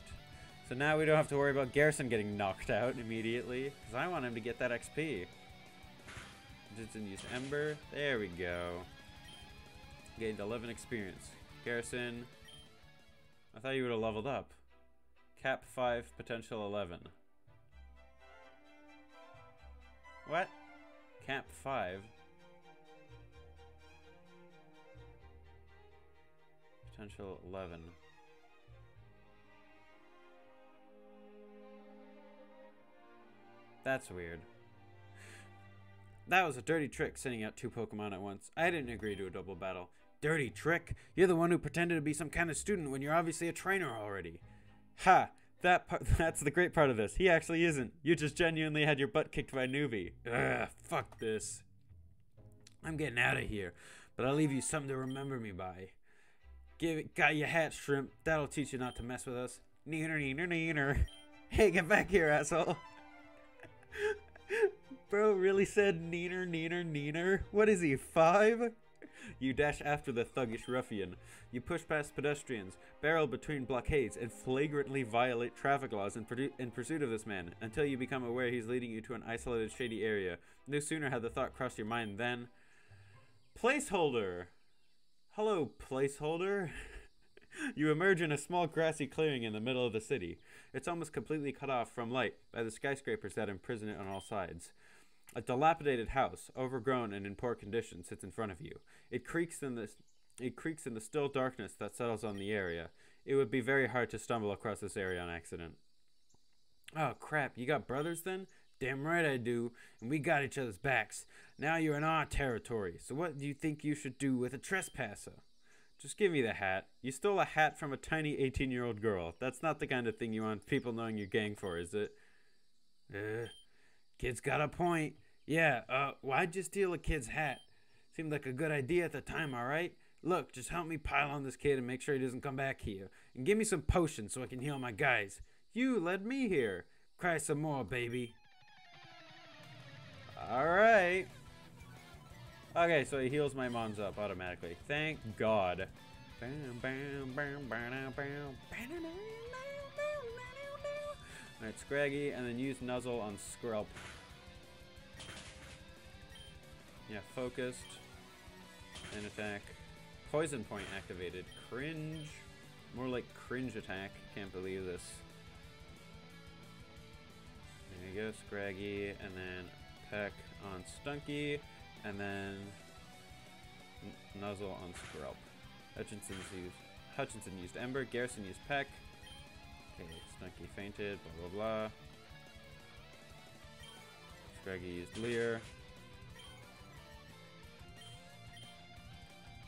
So now we don't have to worry about Garrison getting knocked out immediately. Because I want him to get that XP. Didn't use Ember. There we go. Gained 11 experience. Garrison. I thought you would have leveled up. Cap 5, potential 11. What? Cap 5. Potential 11. That's weird. That was a dirty trick, sending out 2 Pokemon at once. I didn't agree to a double battle. Dirty trick? You're the one who pretended to be some kind of student when you're obviously a trainer already. Ha! That's the great part of this. He actually isn't. You just genuinely had your butt kicked by a newbie. Ugh, fuck this. I'm getting out of here, but I'll leave you something to remember me by. Got your hat, Shrimp. That'll teach you not to mess with us. Neener, neener, neener. Hey, get back here, asshole. Bro really said neener, neener, neener? What is he, 5? You dash after the thuggish ruffian. You push past pedestrians, barrel between blockades, and flagrantly violate traffic laws in pursuit of this man, until you become aware he's leading you to an isolated, shady area. No sooner had the thought crossed your mind than... Placeholder! Hello, placeholder. You emerge in a small grassy clearing in the middle of the city. It's almost completely cut off from light by the skyscrapers that imprison it on all sides. A dilapidated house, overgrown and in poor condition, sits in front of you. It creaks in the still darkness that settles on the area. It would be very hard to stumble across this area on accident. Oh crap, you got brothers then? Damn right I do, and we got each other's backs. Now you're in our territory, so what do you think you should do with a trespasser? Just give me the hat. You stole a hat from a tiny 18-year-old girl. That's not the kind of thing you want people knowing your gang for, is it? Kid's got a point. Yeah, why'd you steal a kid's hat? Seemed like a good idea at the time, alright? Look, just help me pile on this kid and make sure he doesn't come back here. And give me some potions so I can heal my guys. You led me here. Cry some more, baby. Alright. Okay, so he heals my mons up automatically. Thank God. Alright, Scraggy, and then use Nuzzle on Skrelp. Yeah, focused. And attack. Poison point activated. Cringe. More like cringe attack. Can't believe this. There you go, Scraggy, and then Peck on Stunky, and then Nuzzle on Skrelp. Hutchinson used Ember, Garrison used Peck. Okay, Stunky fainted, blah blah blah. Scraggy used Leer.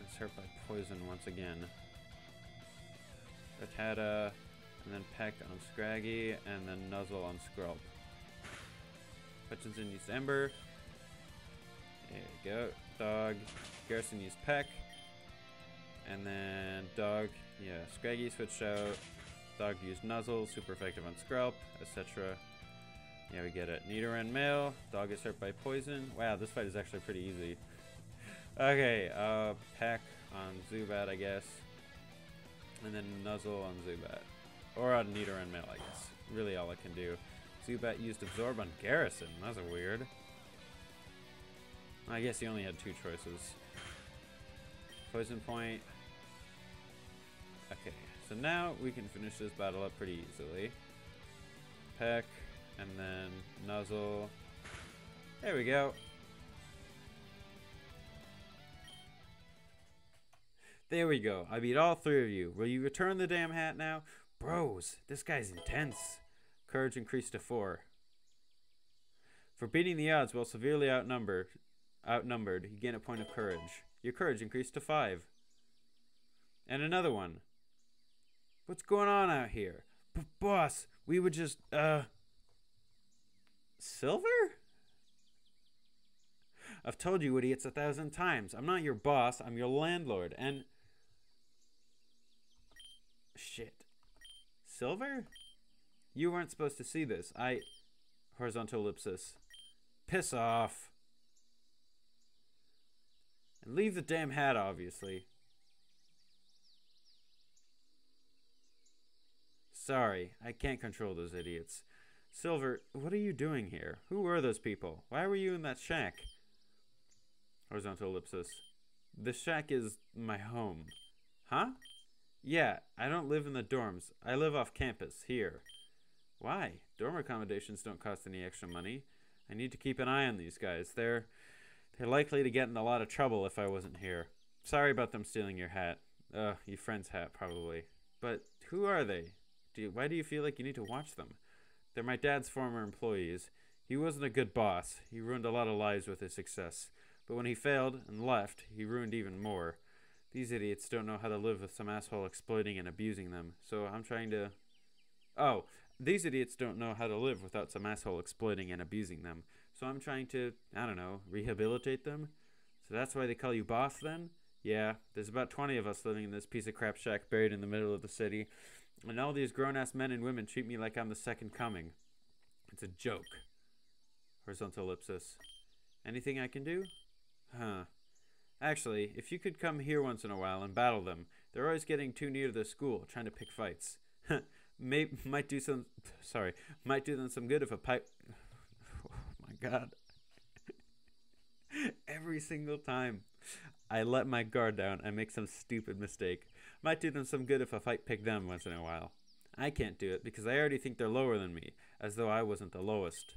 It's hurt by poison once again. Rattata, and then Peck on Scraggy, and then Nuzzle on Skrelp. Hutchinson used Ember. There you go. Dog. Garrison used Peck. And then Dog. Yeah, Scraggy switched out. Dog used Nuzzle. Super effective on Skrelp, etc. Yeah, we get it. Nidoran male. Dog is hurt by poison. Wow, this fight is actually pretty easy. Okay, Peck on Zubat, I guess. And then Nuzzle on Zubat. Or on Nidoran male, I guess. Really all I can do. Zubat used Absorb on Garrison. That's weird. I guess he only had 2 choices. Poison point. Okay, so now we can finish this battle up pretty easily. Peck, and then Nuzzle. There we go. There we go. I beat all 3 of you. Will you return the damn hat now? Bros, this guy's intense. Courage increased to 4. For beating the odds while severely outnumbered, you gain a point of courage. Your courage increased to 5. And another one. What's going on out here? Boss, we would just, Silver? I've told you idiots 1,000 times. I'm not your boss, I'm your landlord, and... Shit. Silver? You weren't supposed to see this. Horizontal ellipsis. Piss off. And leave the damn hat, obviously. Sorry, I can't control those idiots. Silver, what are you doing here? Who were those people? Why were you in that shack? Horizontal ellipsis. The shack is my home. Huh? Yeah, I don't live in the dorms. I live off campus, here. Why? Dorm accommodations don't cost any extra money. I need to keep an eye on these guys. They're likely to get in a lot of trouble if I wasn't here. Sorry about them stealing your hat. Your friend's hat, probably. But who are they? Why do you feel like you need to watch them? They're my dad's former employees. He wasn't a good boss. He ruined a lot of lives with his success. But when he failed and left, he ruined even more. These idiots don't know how to live with some asshole exploiting and abusing them. So I'm trying to... Oh, these idiots don't know how to live without some asshole exploiting and abusing them. So I'm trying to, I don't know, rehabilitate them? So that's why they call you boss then? Yeah, there's about 20 of us living in this piece of crap shack buried in the middle of the city. And all these grown-ass men and women treat me like I'm the second coming. It's a joke. Horizontal ellipsis. Anything I can do? Huh. Actually, if you could come here once in a while and battle them, they're always getting too near to the school, trying to pick fights. Might do them some good if a pipe... Oh my god. Every single time I let my guard down, I make some stupid mistake. Might do them some good if a fight picked them once in a while. I can't do it because I already think they're lower than me, as though I wasn't the lowest.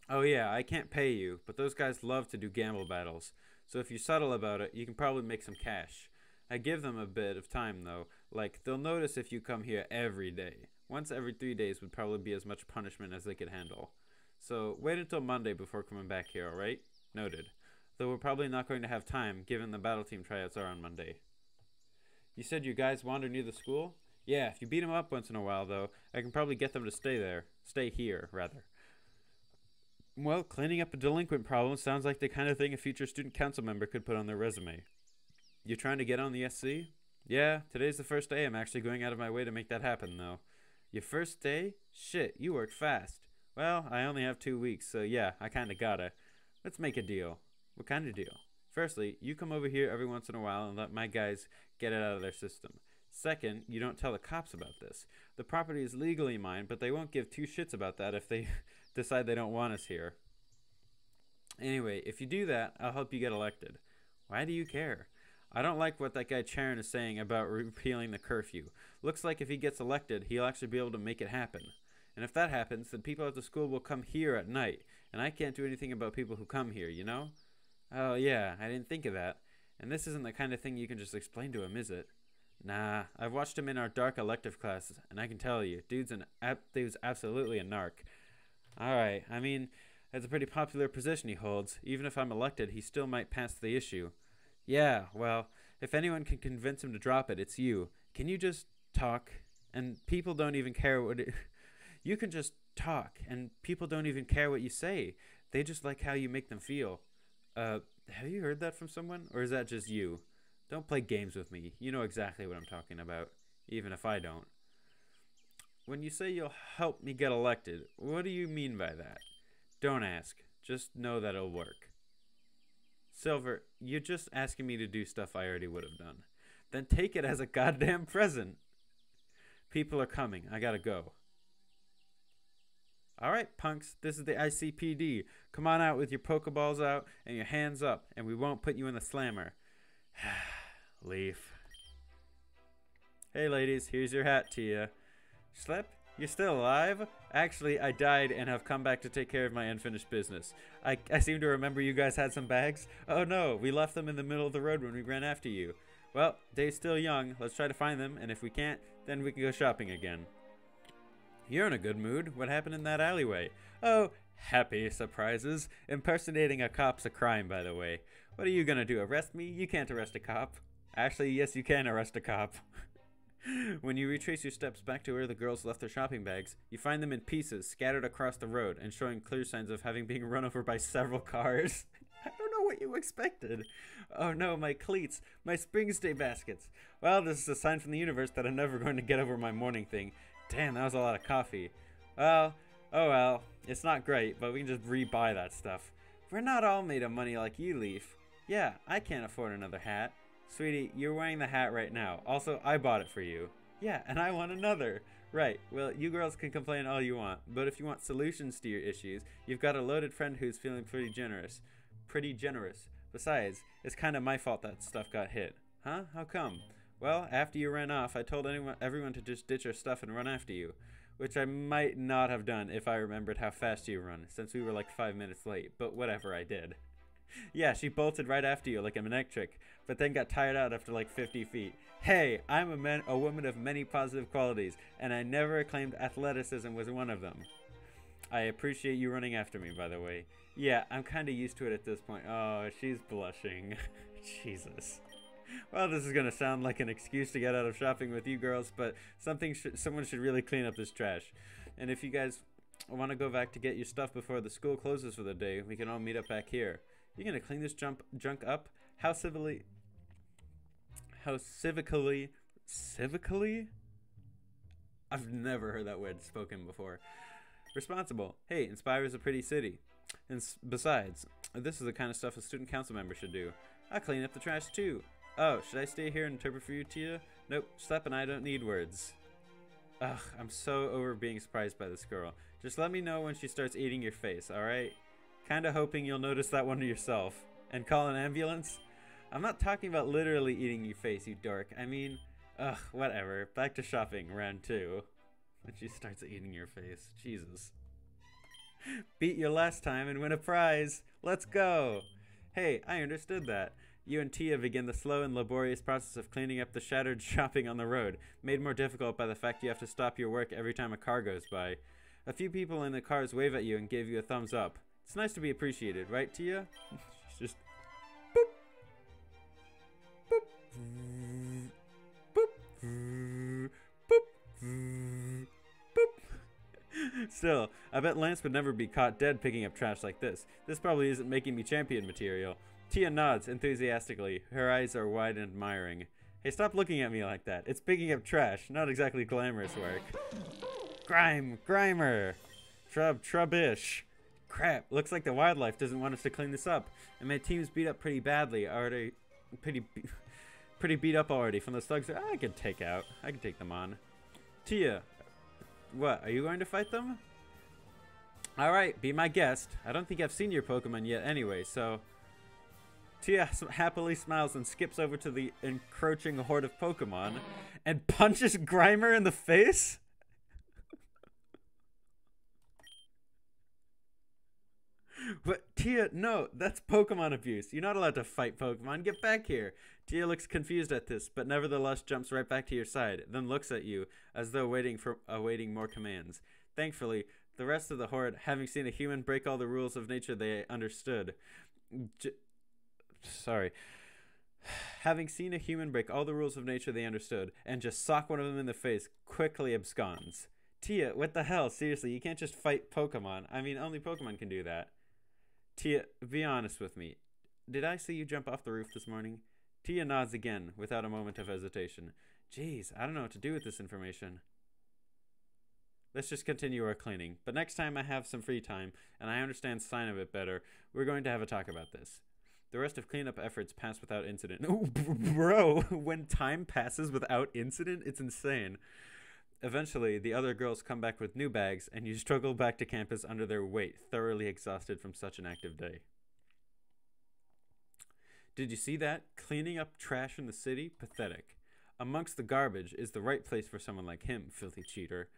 Oh yeah, I can't pay you, but those guys love to do gamble battles. So if you're subtle about it, you can probably make some cash. I give them a bit of time though, like they'll notice if you come here every day. Once every 3 days would probably be as much punishment as they could handle. So wait until Monday before coming back here, alright? Noted. Though we're probably not going to have time, given the battle team tryouts are on Monday. You said you guys wander near the school? Yeah, if you beat them up once in a while though, I can probably get them to stay there. Stay here, rather. Well, cleaning up a delinquent problem sounds like the kind of thing a future student council member could put on their resume. You trying to get on the SC? Yeah, today's the first day I'm actually going out of my way to make that happen, though. Your first day? Shit, you work fast. Well, I only have 2 weeks, so yeah, I kinda gotta. Let's make a deal. What kind of deal? Firstly, you come over here every once in a while and let my guys get it out of their system. Second, you don't tell the cops about this. The property is legally mine, but they won't give two shits about that if they decide they don't want us here. Anyway, if you do that, I'll help you get elected. Why do you care? I don't like what that guy Charon is saying about repealing the curfew. Looks like if he gets elected, he'll actually be able to make it happen. And if that happens, then people at the school will come here at night. And I can't do anything about people who come here, you know? Oh yeah, I didn't think of that. And this isn't the kind of thing you can just explain to him, is it? Nah, I've watched him in our dark elective classes, and I can tell you, dude's absolutely a narc. Alright, I mean, that's a pretty popular position he holds. Even if I'm elected, he still might pass the issue. Yeah, well, if anyone can convince him to drop it, it's you. Can you just talk? And people don't even care what it... You can just talk, and people don't even care what you say. They just like how you make them feel. Have you heard that from someone? Or is that just you? Don't play games with me. You know exactly what I'm talking about, even if I don't. When you say you'll help me get elected, what do you mean by that? Don't ask. Just know that it'll work. Silver, you're just asking me to do stuff I already would have done. Then take it as a goddamn present. People are coming. I gotta go. Alright, punks. This is the ICPD. Come on out with your Pokeballs out and your hands up, and we won't put you in the slammer. Leaf. Hey ladies, here's your hat to you. Slip? You're still alive? Actually, I died and have come back to take care of my unfinished business. I seem to remember you guys had some bags. Oh no, we left them in the middle of the road when we ran after you. Well, day's still young. Let's try to find them, and if we can't, then we can go shopping again. You're in a good mood. What happened in that alleyway? Oh, happy surprises. Impersonating a cop's a crime, by the way. What are you gonna do, arrest me? You can't arrest a cop. Actually, yes, you can arrest a cop. When you retrace your steps back to where the girls left their shopping bags, you find them in pieces, scattered across the road, and showing clear signs of having been run over by several cars. I don't know what you expected. Oh no, my cleats, my spring stay baskets. Well, this is a sign from the universe that I'm never going to get over my morning thing. Damn, that was a lot of coffee. Well, oh well, it's not great, but we can just re-buy that stuff. We're not all made of money like you, Leaf. Yeah, I can't afford another hat. Sweetie, you're wearing the hat right now. Also, I bought it for you. Yeah, and I want another. Right, well, you girls can complain all you want, but if you want solutions to your issues, you've got a loaded friend who's feeling pretty generous. Pretty generous. Besides, it's kind of my fault that stuff got hit. Huh? How come? Well, after you ran off, I told everyone to just ditch our stuff and run after you. Which I might not have done if I remembered how fast you run, since we were like 5 minutes late, but whatever, I did. Yeah, she bolted right after you like a electric, but then got tired out after like 50 feet. Hey, I'm a woman of many positive qualities, and I never claimed athleticism was one of them. I appreciate you running after me, by the way. Yeah, I'm kind of used to it at this point. Oh, she's blushing. Jesus. Well, this is going to sound like an excuse to get out of shopping with you girls, but someone should really clean up this trash. And if you guys want to go back to get your stuff before the school closes for the day, we can all meet up back here. You're going to clean this junk up? How civically? I've never heard that word spoken before. Responsible. Hey, Inspire is a pretty city. And besides, this is the kind of stuff a student council member should do. I'll clean up the trash too. Oh, should I stay here and interpret for you, Tia? Nope, Slap and I don't need words. Ugh, I'm so over being surprised by this girl. Just let me know when she starts eating your face, alright? Kinda hoping you'll notice that one yourself. And call an ambulance? I'm not talking about literally eating your face, you dork. I mean, ugh, whatever. Back to shopping, round 2. When she starts eating your face. Jesus. Beat you last time and win a prize. Let's go. Hey, I understood that. You and Tia begin the slow and laborious process of cleaning up the shattered shopping on the road, made more difficult by the fact you have to stop your work every time a car goes by. A few people in the cars wave at you and give you a thumbs up. It's nice to be appreciated, right, Tia? She's just boop, boop, boop, boop, boop. Still, I bet Lance would never be caught dead picking up trash like this. This probably isn't making me champion material. Tia nods enthusiastically. Her eyes are wide and admiring. Hey, stop looking at me like that. It's picking up trash, not exactly glamorous work. Grimer. Trubbish. Crap, looks like the wildlife doesn't want us to clean this up. And my team's beat up pretty badly already. Pretty beat up already from the slugs that I could take out. I can take them on. Tia, what, are you going to fight them? Alright, be my guest. I don't think I've seen your Pokemon yet anyway, so... Tia happily smiles and skips over to the encroaching horde of Pokemon and punches Grimer in the face? But Tia, no, that's Pokemon abuse. You're not allowed to fight Pokemon. Get back here. Tia looks confused at this, but nevertheless jumps right back to your side, then looks at you as though awaiting more commands. Thankfully, the rest of the horde, having seen a human break all the rules of nature they understood, having seen a human break all the rules of nature they understood and just sock one of them in the face, quickly absconds. Tia, what the hell? Seriously, you can't just fight Pokemon. I mean, only Pokemon can do that. Tia, be honest with me. Did I see you jump off the roof this morning? Tia nods again, without a moment of hesitation. Jeez, I don't know what to do with this information. Let's just continue our cleaning. But next time I have some free time, and I understand sign of it better, we're going to have a talk about this. The rest of cleanup efforts pass without incident. Oh, bro, when time passes without incident, it's insane. Eventually, the other girls come back with new bags, and you struggle back to campus under their weight, thoroughly exhausted from such an active day. Did you see that? Cleaning up trash in the city? Pathetic. Amongst the garbage is the right place for someone like him, filthy cheater.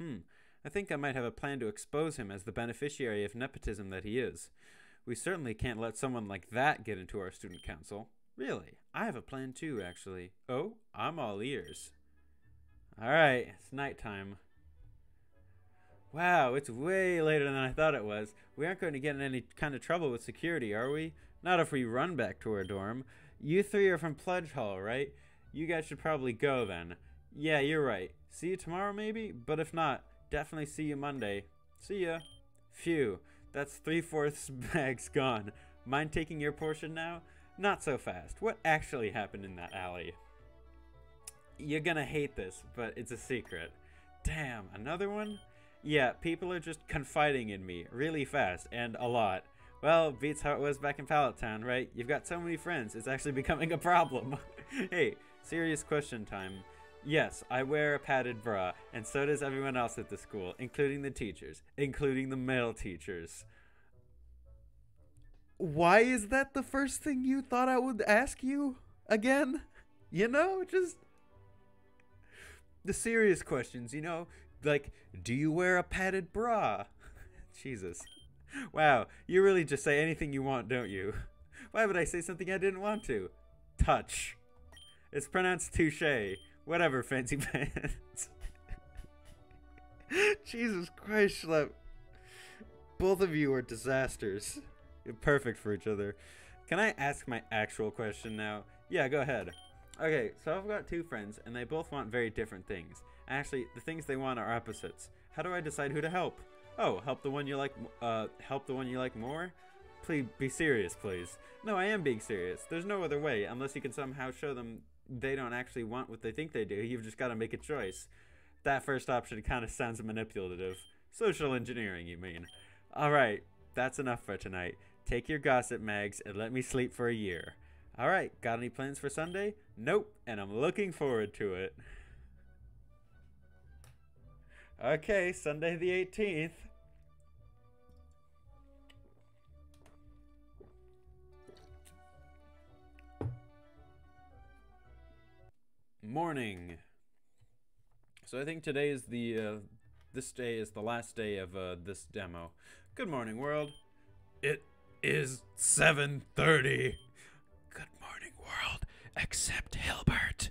I think I might have a plan to expose him as the beneficiary of nepotism that he is. We certainly can't let someone like that get into our student council. Really, I have a plan too, actually. Oh, I'm all ears. Alright, it's nighttime. Wow, it's way later than I thought it was. We aren't going to get in any kind of trouble with security, are we? Not if we run back to our dorm. You three are from Pledge Hall, right? You guys should probably go then. Yeah, you're right. See you tomorrow maybe? But if not, definitely see you Monday. See ya. Phew, that's 3/4 bags gone. Mind taking your portion now? Not so fast. What actually happened in that alley? You're gonna hate this, but it's a secret. Damn, another one? Yeah, people are just confiding in me really fast and a lot. Well, beats how it was back in Pallet Town, right? You've got so many friends, it's actually becoming a problem. Hey, serious question time. Yes, I wear a padded bra, and so does everyone else at the school, including the teachers, including the male teachers. Why is that the first thing you thought I would ask you again? You know, just the serious questions, like, do you wear a padded bra? Jesus. Wow, you really just say anything you want, don't you? Why would I say something I didn't want to? Touch. It's pronounced touche. Whatever, fancy pants. Jesus Christ, Schlep. Both of you are disasters. You're perfect for each other. Can I ask my actual question now? Yeah, go ahead. Okay, so I've got two friends, and they both want very different things. Actually, the things they want are opposites. How do I decide who to help? Oh, help the one you like more? Please be serious, please. No, I am being serious. There's no other way, unless you can somehow show them they don't actually want what they think they do. You've just got to make a choice. That first option kind of sounds manipulative. Social engineering, you mean? Alright, that's enough for tonight. Take your gossip mags and let me sleep for a year. Alright, got any plans for Sunday? Nope, and I'm looking forward to it. Okay, Sunday the 18th. Morning. So I think today is this day is the last day of this demo. Good morning, world. It is 7:30. Good morning, world, except Hilbert.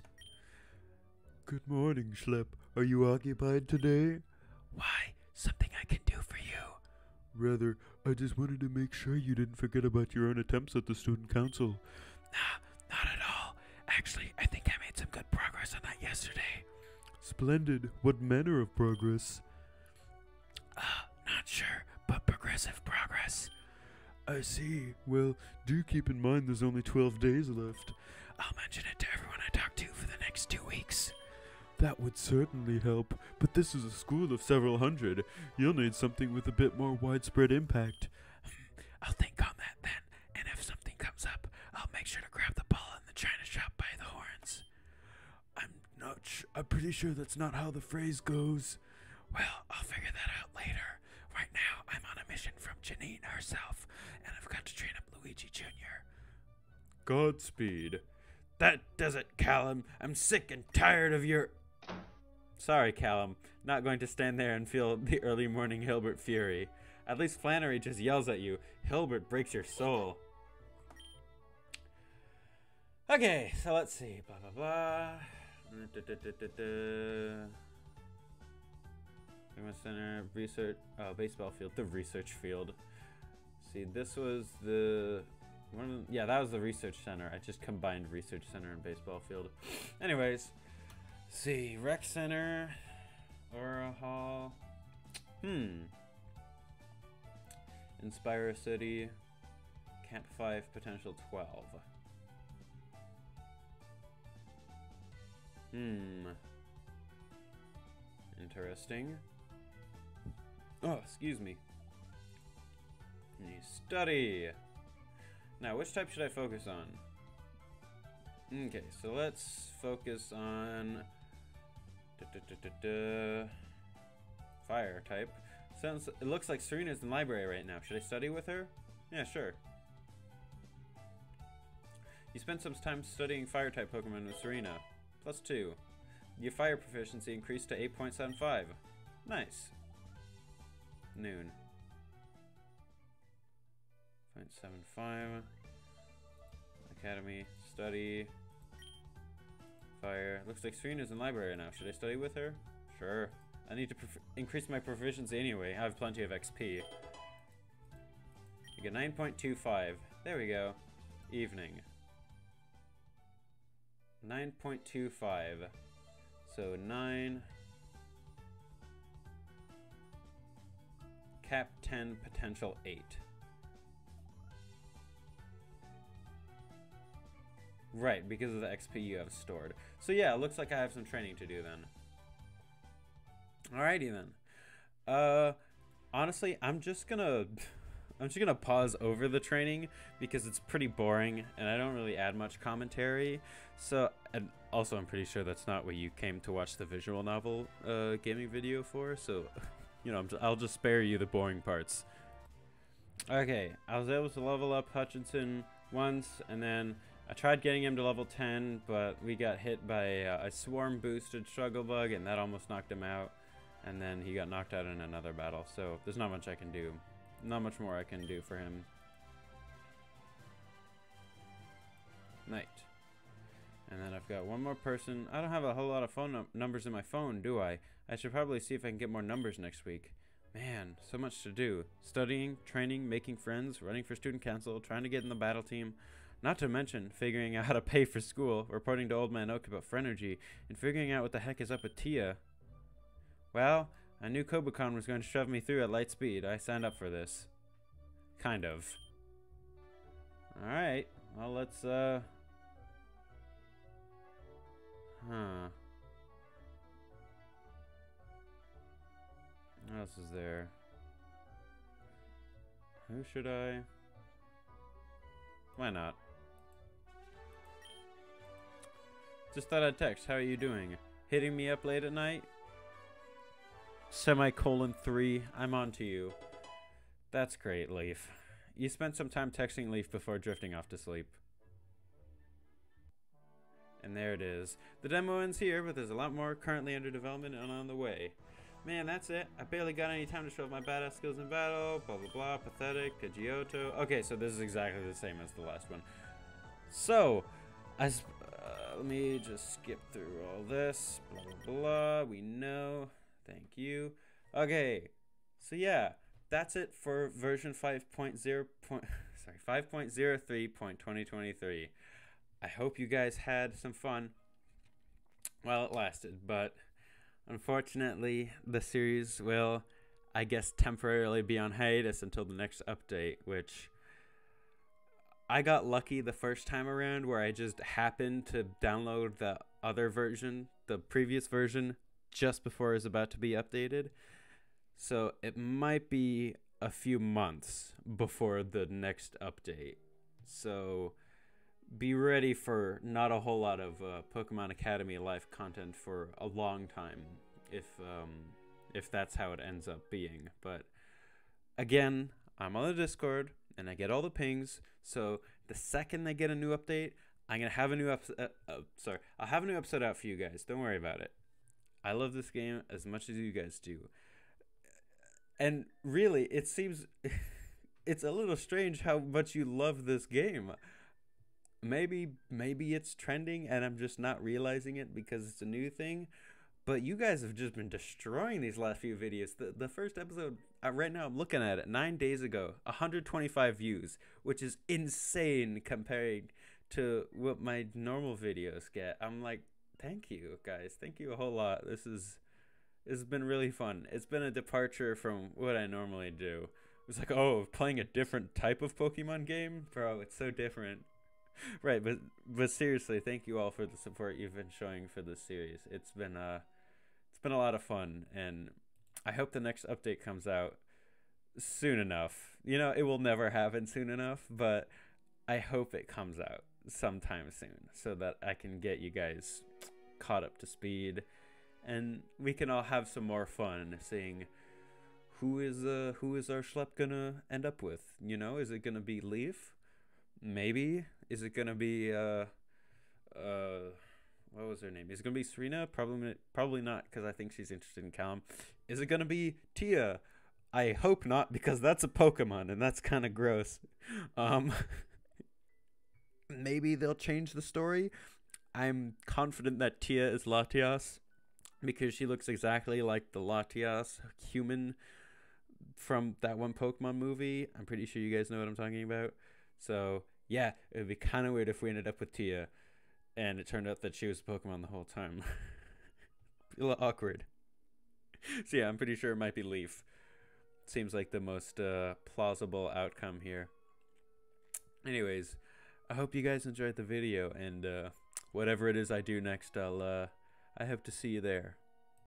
Good morning, Schlep. Are you occupied today? Why? Something I can do for you. Rather, I just wanted to make sure you didn't forget about your own attempts at the student council. Nah, not at all. Actually, I think I made some good progress on that yesterday. Splendid. What manner of progress? Not sure, but progressive progress. I see. Well, do keep in mind there's only 12 days left. I'll mention it to everyone I talk to for the next 2 weeks. That would certainly help, but this is a school of several hundred. You'll need something with a bit more widespread impact. I'll think on that then, and if something comes up, I'll make sure to grab the ball in the china shop by the horns. I'm pretty sure that's not how the phrase goes. Well, I'll figure that out later. Right now, I'm on a mission from Janine herself, and I've got to train up Luigi Jr. Godspeed. That does it, Callum. I'm sick and tired of your... Sorry, Callum. Not going to stand there and feel the early morning Hilbert fury. At least Flannery just yells at you. Hilbert breaks your soul. Okay, so let's see. Blah, blah, blah. Center, research, baseball field, the research field. See, this was the yeah, that was the research center. I just combined research center and baseball field. Anyways, see, rec center, Aura Hall, Inspire City, Camp 5, potential 12. Interesting. Oh, excuse me. Study. Now, which type should I focus on? Okay, so let's focus on fire type. It looks like Serena's in library right now. Should I study with her? Yeah, sure. You spent some time studying fire type Pokemon with Serena. +2. Your fire proficiency increased to 8.75. Nice. Noon. 0.75. Academy. Study. Fire. Looks like Serena's in library now. Should I study with her? Sure. I need to increase my proficiency anyway. I have plenty of XP. You get 9.25. There we go. Evening. 9.25. So 9. Cap 10, potential 8. Right, because of the XP you have stored. So yeah, it looks like I have some training to do then. Alrighty then. Honestly, I'm just gonna pause over the training because it's pretty boring and I don't really add much commentary. So Also, I'm pretty sure that's not what you came to watch the visual novel gaming video for, so, you know, I'll just spare you the boring parts. Okay, I was able to level up Hutchinson once, and then I tried getting him to level 10, but we got hit by a swarm-boosted struggle bug, and that almost knocked him out, and then he got knocked out in another battle, so there's not much I can do. Not much more I can do for him. Night. And then I've got one more person. I don't have a whole lot of phone numbers in my phone, do I? I should probably see if I can get more numbers next week. Man, so much to do. Studying, training, making friends, running for student council, trying to get in the battle team. Not to mention figuring out how to pay for school, reporting to Old Man Oak about Phrenergy, and figuring out what the heck is up with Tia. Well, I knew Kobukon was going to shove me through at light speed. I signed up for this. Kind of. Alright, well let's what else is there? Who should I? Why not? Just thought I'd text. How are you doing? Hitting me up late at night? Semicolon 3. I'm on to you. That's great, Leaf. You spent some time texting Leaf before drifting off to sleep. And there it is. The demo ends here, but there's a lot more currently under development and on the way. Man, that's it. I barely got any time to show off my badass skills in battle. Blah, blah, blah. Pathetic. Pidgeotto. Okay, so this is exactly the same as the last one. So, let me just skip through all this. Blah, blah, blah. We know. Thank you. Okay. So, yeah. That's it for version 5.03.2023. I hope you guys had some fun while it lasted, but unfortunately, the series will, I guess, temporarily be on hiatus until the next update, which I got lucky the first time around where I just happened to download the other version, the previous version, just before it was about to be updated. So it might be a few months before the next update. So be ready for not a whole lot of Pokemon Academy live content for a long time, if that's how it ends up being. But again, I'm on the Discord and I get all the pings. So the second they get a new update, I'm gonna have a new I'll have a new episode out for you guys. Don't worry about it. I love this game as much as you guys do. And really, it seems it's a little strange how much you love this game. Maybe it's trending and I'm just not realizing it because it's a new thing. But you guys have just been destroying these last few videos. The first episode, right now I'm looking at it, 9 days ago, 125 views, which is insane compared to what my normal videos get. I'm like, thank you guys. Thank you a whole lot. This has been really fun. It's been a departure from what I normally do. It's like, oh, playing a different type of Pokemon game? Bro, it's so different. Right, but seriously, thank you all for the support you've been showing for this series. It's been a lot of fun, and I hope the next update comes out soon enough. You know, it will never happen soon enough, but I hope it comes out sometime soon so that I can get you guys caught up to speed, and we can all have some more fun seeing who is our schlep gonna end up with. You know, is it gonna be Leaf? Maybe. Is it gonna be what was her name? Is it gonna be Serena? Probably not, because I think she's interested in Callum. Is it gonna be Tia? I hope not, because that's a Pokemon and that's kind of gross. Maybe they'll change the story. I'm confident that Tia is Latias because she looks exactly like the Latias human from that one Pokemon movie. I'm pretty sure you guys know what I'm talking about. So yeah, it would be kind of weird if we ended up with Tia and it turned out that she was a Pokemon the whole time. A little awkward. So yeah, I'm pretty sure it might be Leaf. Seems like the most plausible outcome here. Anyways, I hope you guys enjoyed the video, and whatever it is I do next, I hope to see you there.